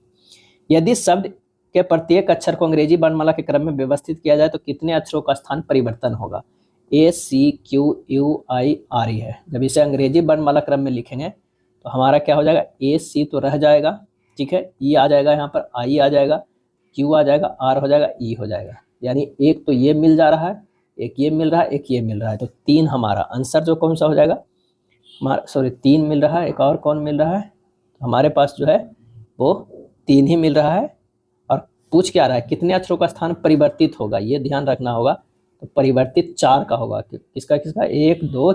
Speaker 1: यदि शब्द के प्रत्येक अक्षर को अंग्रेजी वर्णमाला के क्रम में व्यवस्थित किया जाए तो कितने अक्षरों का स्थान परिवर्तन होगा? ACQUIRE है। जब इसे अंग्रेजी वर्णमाला क्रम में लिखेंगे तो हमारा क्या हो जाएगा, AC तो रह जाएगा, ठीक है, E आ जाएगा, यहाँ पर I आ जाएगा, Q आ जाएगा, R हो जाएगा, E हो जाएगा। यानी एक तो ये मिल जा रहा है, एक ये मिल रहा है, एक ये मिल रहा है, तो 3 हमारा आंसर जो कौन सा हो जाएगा, सॉरी 3 मिल रहा है, एक और कौन मिल रहा है, तो हमारे पास जो है वो 3 ही मिल रहा है। और पूछ क्या रहा है, कितने अक्षरों का स्थान परिवर्तित होगा, ये ध्यान रखना होगा। तो परिवर्तित 4 का होगा, किसका किसका, 1 2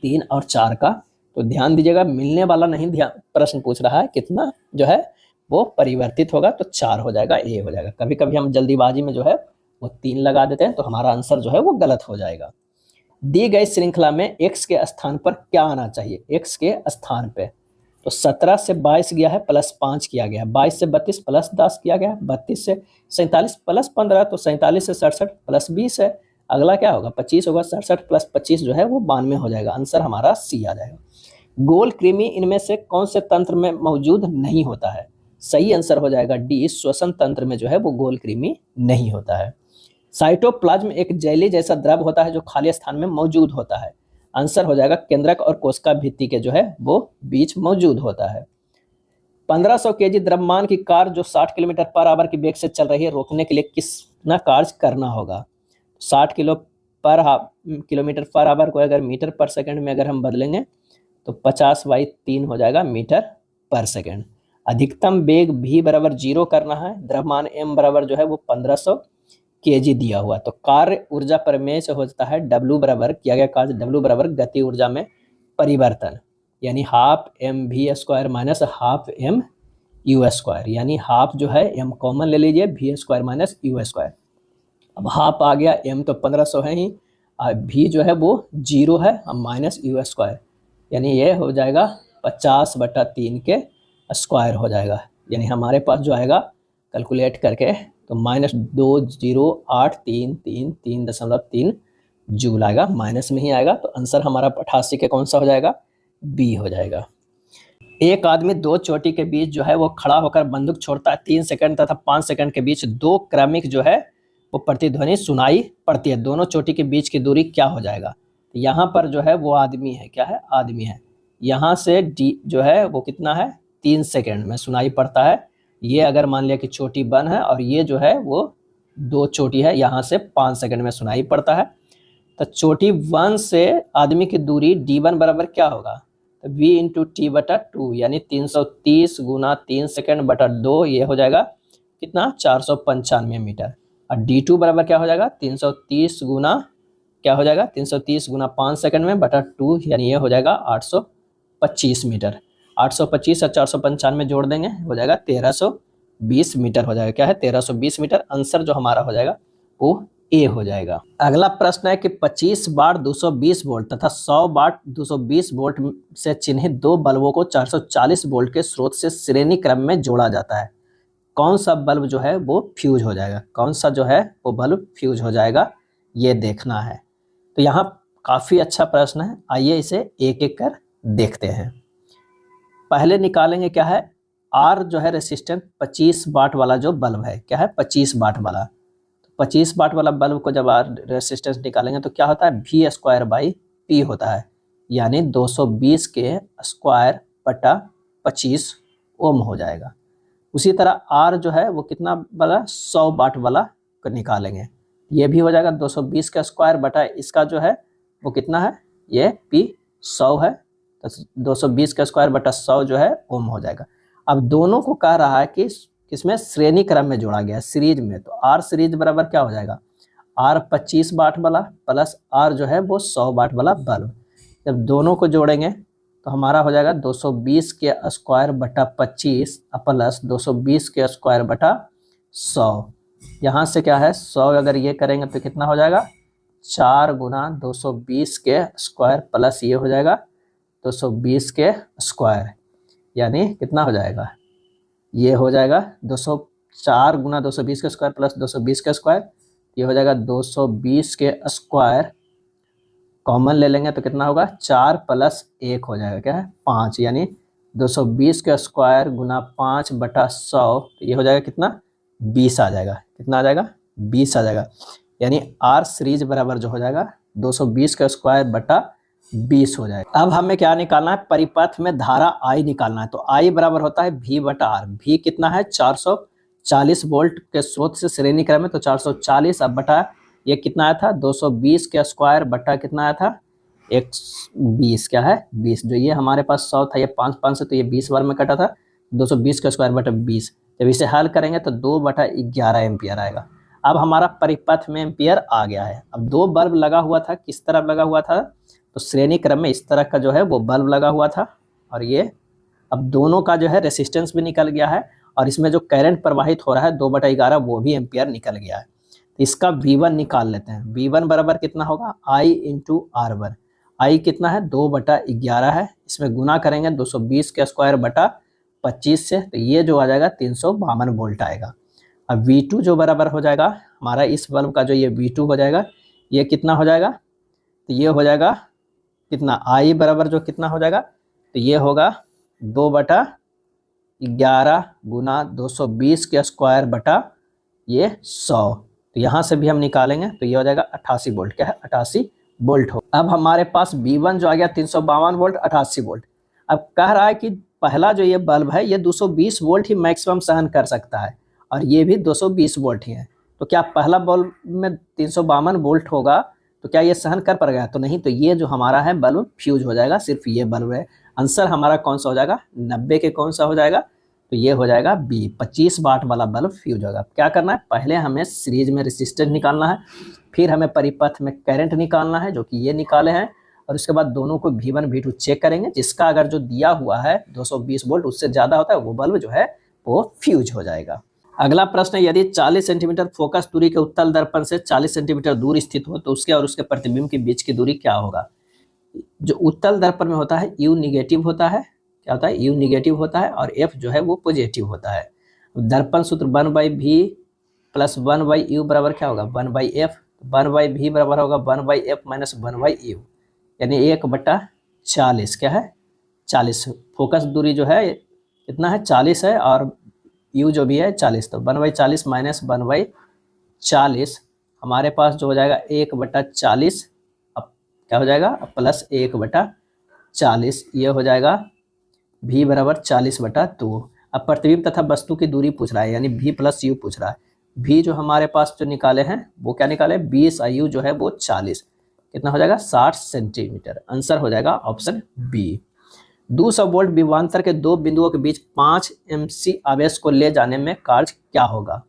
Speaker 1: 3 और 4 का। तो ध्यान दीजिएगा, मिलने वाला नहीं ध्यान प्रश्न पूछ रहा है, कितना जो है वो परिवर्तित होगा, तो 4 हो जाएगा, ए हो जाएगा। कभी कभी हम जल्दीबाजी में जो है वो 3 लगा देते हैं, तो हमारा आंसर जो है वो गलत हो जाएगा। दी गई श्रृंखला में x के स्थान पर क्या आना चाहिए, x के स्थान पे, तो 17 से 22 गया है +5 किया गया, 22 से 32 +10 किया गया, 32 से 47 +15, तो 47 से 67 +20 है। अगला क्या होगा, 25 होगा, 67 + 25 जो है वो 92 हो जाएगा। आंसर हमारा सी आ जाएगा। गोल कृमि इनमें से कौन से तंत्र में मौजूद नहीं होता है? सही आंसर हो जाएगा डी, श्वसन तंत्र में जो है वो गोल कृमि नहीं होता है। साइटोप्लाज्म एक जेली जैसा द्रव होता है जो खाली स्थान में मौजूद होता है। आंसर हो जाएगा केंद्रक और कोशिका भित्ति के जो है वो बीच मौजूद होता है। 1500 केजी द्रव्यमान की कार जो 60 किलोमीटर/आवर की वेग से चल रही है, रोकने के लिए कितना कार्य करना होगा? 60 किलोमीटर/आवर को अगर मीटर/सेकंड में अगर हम बदलेंगे तो 50/3 हो जाएगा मीटर/सेकंड। अधिकतम वेग v बराबर 0 करना है, द्रव्यमान m बराबर जो है वो 1500 केजी दिया हुआ, तो कार्य ऊर्जा प्रमेय से होता है W बराबर, किया गया कार्य W बराबर गति ऊर्जा में परिवर्तन, यानी ½mv² माइनस ½ m u², यानी हाफ जो है m कॉमन ले लीजिए, v² माइनस u²। अब हाफ आ गया, m तो 1500 है ही, v जो है वो 0 है, अब माइनस u², यानी ये हो जाएगा 50/3 के स्क्वायर हो जाएगा। यानी हमारे पास जो आएगा कैलकुलेट करके तो -208333.3 जूल आएगा, माइनस में ही आएगा, तो आंसर हमारा 88 के कौन सा हो जाएगा, बी हो जाएगा। एक आदमी 2 चोटी के बीच जो है वो खड़ा होकर बंदूक छोड़ता है, 3 सेकंड तथा 5 सेकंड के बीच 2 क्रमिक जो है वो प्रतिध्वनि सुनाई पड़ती है, दोनों चोटी के बीच की दूरी क्या हो जाएगा? तो यहाँ पर जो है वो आदमी है, क्या है, आदमी है, यहाँ से डी जो है वो कितना है, 3 सेकंड में सुनाई पड़ता है। ये अगर मान लिया कि चोटी 1 है और ये जो है वो 2 चोटी है, यहाँ से 5 सेकंड में सुनाई पड़ता है। तो चोटी 1 से आदमी की दूरी d1 बराबर क्या होगा, तो v × t/2, यानी 330 × 3 सेकंड बटा 2, ये हो जाएगा कितना, 495 मीटर। और d2 बराबर क्या हो जाएगा, 330 गुना क्या हो जाएगा, 330 × 5 सेकंड में बटा 2, यानी ये हो जाएगा 825 मीटर। 825 और 495 जोड़ देंगे, हो जाएगा 1320 मीटर हो जाएगा। क्या है, 1320 मीटर। आंसर जो हमारा हो जाएगा वो ए हो जाएगा। अगला प्रश्न है कि 25 वाट 220 वोल्ट तथा 100 वाट 220 वोल्ट से चिन्हित 2 बल्बों को 440 वोल्ट के स्रोत से श्रेणी क्रम में जोड़ा जाता है। कौन सा बल्ब जो है वो फ्यूज हो जाएगा, कौन सा जो है वो बल्ब फ्यूज हो जाएगा, ये देखना है। तो यहाँ काफ़ी अच्छा प्रश्न है, आइए इसे एक एक कर देखते हैं। पहले निकालेंगे क्या है, आर जो है रेसिस्टेंस 25 वाट वाला जो बल्ब है, क्या है 25 वाट वाला। तो 25 वाट वाला बल्ब को जब आर रेसिस्टेंस निकालेंगे तो क्या होता है, वी स्क्वायर बाई पी होता है, यानी 220 के स्क्वायर बटा 25 ओम हो जाएगा। उसी तरह आर जो है वो कितना वाला, 100 वाट वाला को निकालेंगे, ये भी हो जाएगा 220 का स्क्वायर बटा इसका जो है वो कितना है, ये पी 100 है, तो 220 का स्क्वायर बटा 100 जो है ओम हो जाएगा। अब दोनों को कह रहा है कि किसमें, श्रेणी क्रम में जोड़ा गया है, सीरीज में। तो आर सीरीज बराबर क्या हो जाएगा, आर 25 वाट वाला प्लस आर जो है वो 100 वाट वाला बल्ब। जब दोनों को जोड़ेंगे तो हमारा हो जाएगा 220 के स्क्वायर बटा 25 प्लस 220 के स्क्वायर बटा 100। यहाँ से क्या है 100 अगर ये करेंगे तो कितना हो जाएगा, 4 गुना 220 के स्क्वायर प्लस ये हो जाएगा 220 के स्क्वायर, यानी कितना हो जाएगा, ये हो जाएगा 204 गुना 220 के स्क्वायर प्लस 220 के स्क्वायर, ये हो जाएगा 220 के स्क्वायर, कॉमन ले लेंगे तो कितना होगा, 4 प्लस 1 हो जाएगा, क्या है 5, यानी 220 के स्क्वायर गुना 5 बटा 100, तो ये हो जाएगा कितना, 20 आ जाएगा। कितना आ जाएगा, 20 आ जाएगा। यानी आर सीरीज बराबर जो हो जाएगा 220 का स्क्वायर बटा 20 हो जाएगा। अब हमें क्या निकालना है, परिपथ में धारा आई निकालना है। तो आई बराबर होता है V बटा आर। V कितना है, 440 वोल्ट के स्रोत से श्रेणी क्रम में, तो 440 अब बटा ये कितना आया था, 220 के स्क्वायर बटा कितना आया था, 120, क्या है 20। जो ये हमारे पास 100 था, ये 5 से, तो ये 20 बार में कटा था, 220 का स्क्वायर बटा 20। जब इसे हल करेंगे तो 2/11 एम्पियर आएगा। अब हमारा परिपथ में एम्पियर आ गया है। अब 2 बल्ब लगा हुआ था, किस तरफ लगा हुआ था, तो श्रेणी क्रम में इस तरह का जो है वो बल्ब लगा हुआ था, और ये अब दोनों का जो है रेसिस्टेंस भी निकल गया है, और इसमें जो करंट प्रवाहित हो रहा है 2/11 वो भी एम्पियर निकल गया है। तो इसका V1 निकाल लेते हैं। V1 बराबर कितना होगा, I इंटू R1। I कितना है, 2/11 है, इसमें गुना करेंगे 220 के स्क्वायर बटा 25 से, तो ये जो आ जाएगा 352 वोल्ट आएगा। अब V2 जो बराबर हो जाएगा हमारा इस बल्ब का, जो ये V2 हो जाएगा, ये कितना हो जाएगा, तो ये हो जाएगा कितना, I बराबर जो कितना हो जाएगा, तो ये होगा 2/11 गुना 220 के स्क्वायर बटा ये 100। तो यहाँ से भी हम निकालेंगे तो ये हो जाएगा 88 वोल्ट, क्या है 88 वोल्ट हो। अब हमारे पास V1 जो आ गया 352 वोल्ट, 88 वोल्ट। अब कह रहा है कि पहला जो ये बल्ब है ये 220 वोल्ट ही मैक्सिमम सहन कर सकता है, और ये भी 220 वोल्ट ही है। तो क्या पहला बल्ब में 352 वोल्ट होगा तो क्या ये सहन कर पाएगा, तो नहीं। तो ये जो हमारा है बल्ब फ्यूज हो जाएगा, सिर्फ ये बल्ब है। आंसर हमारा कौन सा हो जाएगा, 90 के कौन सा हो जाएगा, तो ये हो जाएगा बी, 25 वाट वाला बल्ब फ्यूज होगा। क्या करना है, पहले हमें सीरीज में रेसिस्टेंस निकालना है, फिर हमें परिपथ में करंट निकालना है जो कि ये निकाले हैं, और उसके बाद दोनों को V1 V2 चेक करेंगे। जिसका अगर जो दिया हुआ है 220 वोल्ट उससे ज़्यादा होता है वो बल्ब जो है वो फ्यूज हो जाएगा। अगला प्रश्न है, यदि 40 सेंटीमीटर फोकस दूरी के उत्तल दर्पण से 40 सेंटीमीटर दूर स्थित हो तो उसके और उसके प्रतिबिंब के बीच की दूरी क्या होगा। जो उत्तल दर्पण में होता है U निगेटिव होता है, क्या होता है, U निगेटिव होता है, और F जो है वो पॉजिटिव होता है। दर्पण सूत्र 1/V प्लस 1/U बराबर क्या होगा, 1/F। 1/V बराबर होगा 1/F माइनस 1/U, यानी 1/40, क्या है 40। फोकस दूरी जो है कितना है, 40 है, और U जो भी है 40, तो 1/40 माइनस 1/40 हमारे पास जो हो जाएगा 1/40, अब क्या हो जाएगा प्लस 1/40, ये हो जाएगा V बराबर 40/2। अब प्रतिबिंब तथा वस्तु की दूरी पूछ रहा है, यानी V प्लस U पूछ रहा है। V जो हमारे पास जो निकाले हैं वो क्या निकाले, 20, U जो है वो 40, कितना हो जाएगा 60 सेंटीमीटर। आंसर हो जाएगा ऑप्शन बी। 200 वोल्ट विभवांतर के दो बिंदुओं के बीच 5 MC आवेश को ले जाने में कार्य क्या होगा।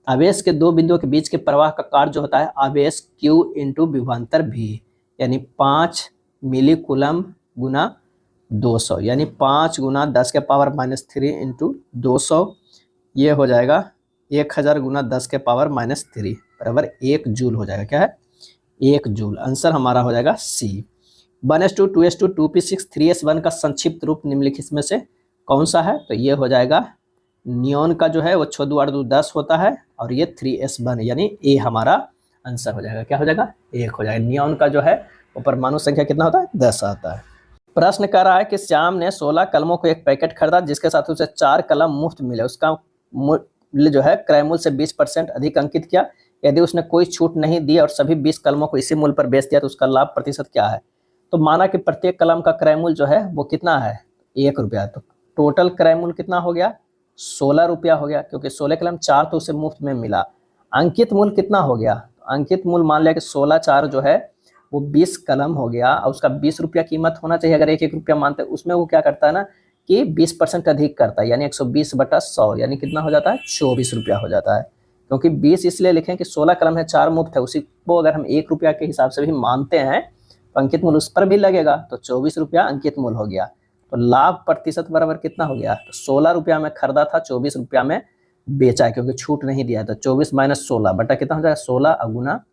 Speaker 1: आवेश के दो बिंदुओं के बीच के प्रवाह का कार्य जो होता है आवेश Q इंटू विभवांतर V, यानी 5 मिली कूलम गुना 200, यानी 5 गुना 10 के पावर -3 इंटू 200, ये हो जाएगा 1000 गुना 10 के पावर -3 बराबर 1 जूल हो जाएगा, क्या है 1 जूल। आंसर हमारा हो जाएगा C। 1s2 2s2 2p6 3s1 का संक्षिप्त रूप निम्नलिखित में से कौन सा है, तो ये हो जाएगा नियॉन का जो है वो 6×2=10 होता है, और ये 3s1 यानी A हमारा आंसर हो जाएगा, क्या हो जाएगा 1 हो जाएगा। नियॉन का जो है वो परमाणु संख्या कितना होता है 10 आता है। प्रश्न कर रहा है कि श्याम ने 16 कलमों को एक पैकेट खरीदा जिसके साथ उसे 4 कलम मुफ्त मिले, उसका मूल्य जो है क्रय मूल्य से 20% अधिक अंकित किया। यदि उसने कोई छूट नहीं दी और सभी 20 कलमों को इसी मूल्य पर बेच दिया तो उसका लाभ प्रतिशत क्या है। तो माना कि प्रत्येक कलम का क्रय मूल्य जो है वो कितना है, 1 रुपया। तो टोटल क्रय मूल्य कितना हो गया, 16 रुपया हो गया, क्योंकि 16 कलम 4 तो उसे मुफ्त में मिला। अंकित मूल्य कितना हो गया, अंकित मूल्य मान लिया कि 16 4 जो है वो 20 कलम हो गया और उसका 20 रुपया कीमत होना चाहिए। अगर 1 रुपया मानते हैं उसमें वो क्या करता है ना कि 20% अधिक करता है, यानी 120/100 यानी कितना हो जाता है, 24 रुपया हो जाता है। क्योंकि 20 इसलिए लिखें कि 16 कलम है 4 मुफ्त है, उसी को अगर हम 1 रुपया के हिसाब से भी मानते हैं तो अंकित मूल्य उस पर भी लगेगा, तो 24 रुपया अंकित मूल्य हो गया। तो लाभ प्रतिशत बराबर कितना हो गया, तो 16 रुपया में खरीदा था, 24 रुपया में बेचा है क्योंकि छूट नहीं दिया। तो 24 - 16 बटा कितना हो जाएगा, 16 गुना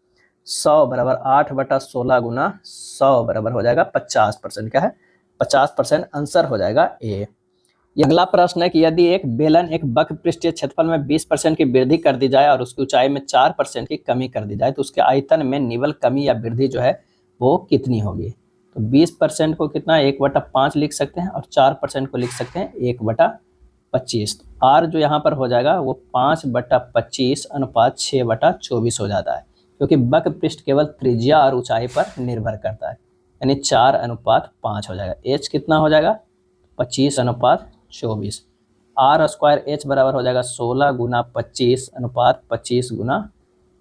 Speaker 1: 100 बराबर 8/16 गुना 100 बराबर हो जाएगा 50%। क्या है, 50% आंसर हो जाएगा ए। अगला प्रश्न है कि यदि एक बेलन एक वक्र पृष्ठीय क्षेत्रफल में 20% की वृद्धि कर दी जाए और उसकी ऊंचाई में 4% की कमी कर दी जाए तो उसके आयतन में निवल कमी या वृद्धि जो है वो कितनी होगी। तो 20% को कितना 1/5 लिख सकते हैं और 4% को लिख सकते हैं 1/25। तो आर जो यहाँ पर हो जाएगा वो 5/25 अनुपात 6/24 हो जाता है, क्योंकि वक्र पृष्ठ केवल त्रिज्या और ऊंचाई पर निर्भर करता है, यानी 4/5 हो जाएगा। एच कितना हो जाएगा, 25/24। आर स्क्वायर एच बराबर हो जाएगा 16 गुना 25 अनुपात 25 गुना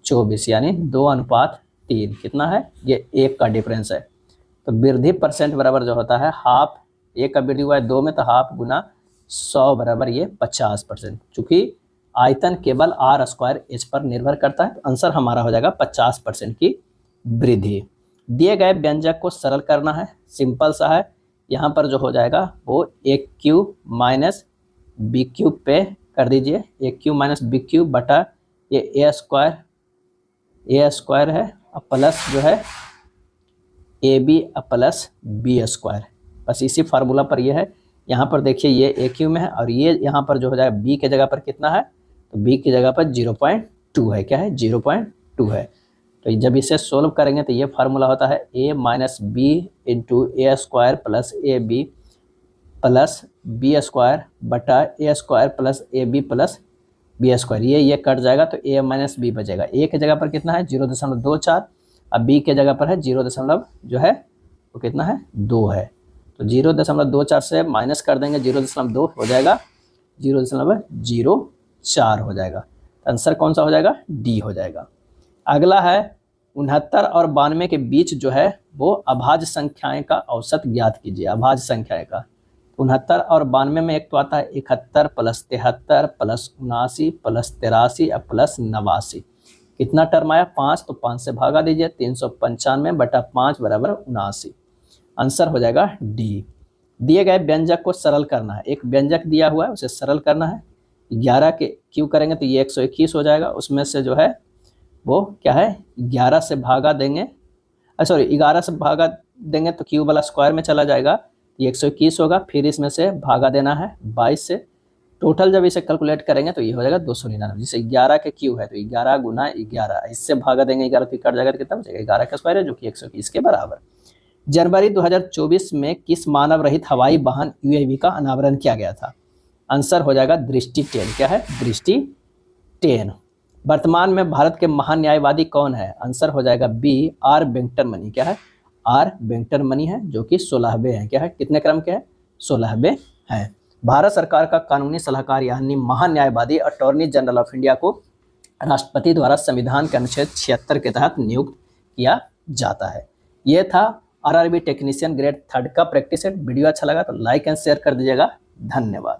Speaker 1: 24, यानी 2/3। कितना है, ये 1 का डिफरेंस है। तो वृद्धि परसेंट बराबर जो होता है हाफ, 1 का वृद्धि हुआ है 2 में तो हाफ गुना 100 बराबर ये 50%। चूंकि आयतन केवल आर स्क्वायर एच पर निर्भर करता है, तो आंसर हमारा हो जाएगा 50% की वृद्धि। दिए गए व्यंजक को सरल करना है, सिंपल सा है। यहाँ पर जो हो जाएगा वो AQ माइनस BQ पे कर दीजिए, AQ माइनस BQ बटा ये ए स्क्वायर है और प्लस जो है AB प्लस B स्क्वायर। बस इसी फार्मूला पर ये है। यहाँ पर देखिए ये AQ में है और ये यहाँ पर जो हो जाएगा B के जगह पर कितना है, तो B की जगह पर 0.2 है। क्या है, 0.2 है। तो जब इसे सोल्व करेंगे तो ये फार्मूला होता है A minus B into A square plus AB plus B square बटा A square plus AB plus B square. ये कट जाएगा तो A माइनस B बचेगा। A के जगह पर कितना है 0.24, अब B के जगह पर है 0 जो है वो कितना है 2 है। तो 0.24 से माइनस कर देंगे 0.2 हो जाएगा 0.04 हो जाएगा। आंसर कौन सा हो जाएगा, डी हो जाएगा। अगला है 69 और 92 के बीच जो है वो अभाज्य संख्याएं का औसत ज्ञात कीजिए। अभाज्य संख्याएं का 69 और 92 में एक तो आता है 71 प्लस 73 प्लस 79 प्लस 83 और प्लस 89। कितना टर्म आया 5, तो 5 से भागा दीजिए 395/5 बराबर 79। आंसर हो जाएगा डी। दिए गए व्यंजक को सरल करना है। एक व्यंजक दिया हुआ है उसे सरल करना है। 11 के क्यू करेंगे तो ये 121 हो जाएगा। उसमें से जो है वो क्या है 11 से भागा देंगे, सॉरी 11 से भागा देंगे तो क्यू वाला स्क्वायर में चला जाएगा, ये 121 होगा। फिर इसमें से भागा देना है 22 से। टोटल जब इसे कैलकुलेट करेंगे तो ये हो जाएगा 299। जैसे 11 के क्यू है तो 11 गुना 11, इससे भागा देंगे 11 तो कट जाएगा तो कितना बचेगा 11 का स्क्वायर है जो कि 121 के बराबर। जनवरी 2024 में किस मानव रहित हवाई वाहन UAV का अनावरण किया गया था। आंसर हो जाएगा दृष्टि 10। क्या है, दृष्टि 10। वर्तमान में भारत के महान न्यायवादी कौन है। आंसर हो जाएगा बी, आर वेंकटरमणि। क्या है, आर वेंकटरमणि है जो कि 16वें हैं। क्या है, कितने क्रम के हैं, 16वें हैं। भारत सरकार का कानूनी सलाहकार यानी महान न्यायवादी अटॉर्नी जनरल ऑफ इंडिया को राष्ट्रपति द्वारा संविधान के अनुच्छेद 76 के तहत नियुक्त किया जाता है। यह था RRB टेक्नीशियन ग्रेड 3 का प्रैक्टिस सेट। वीडियो अच्छा लगा तो लाइक एंड शेयर कर दीजिएगा। धन्यवाद।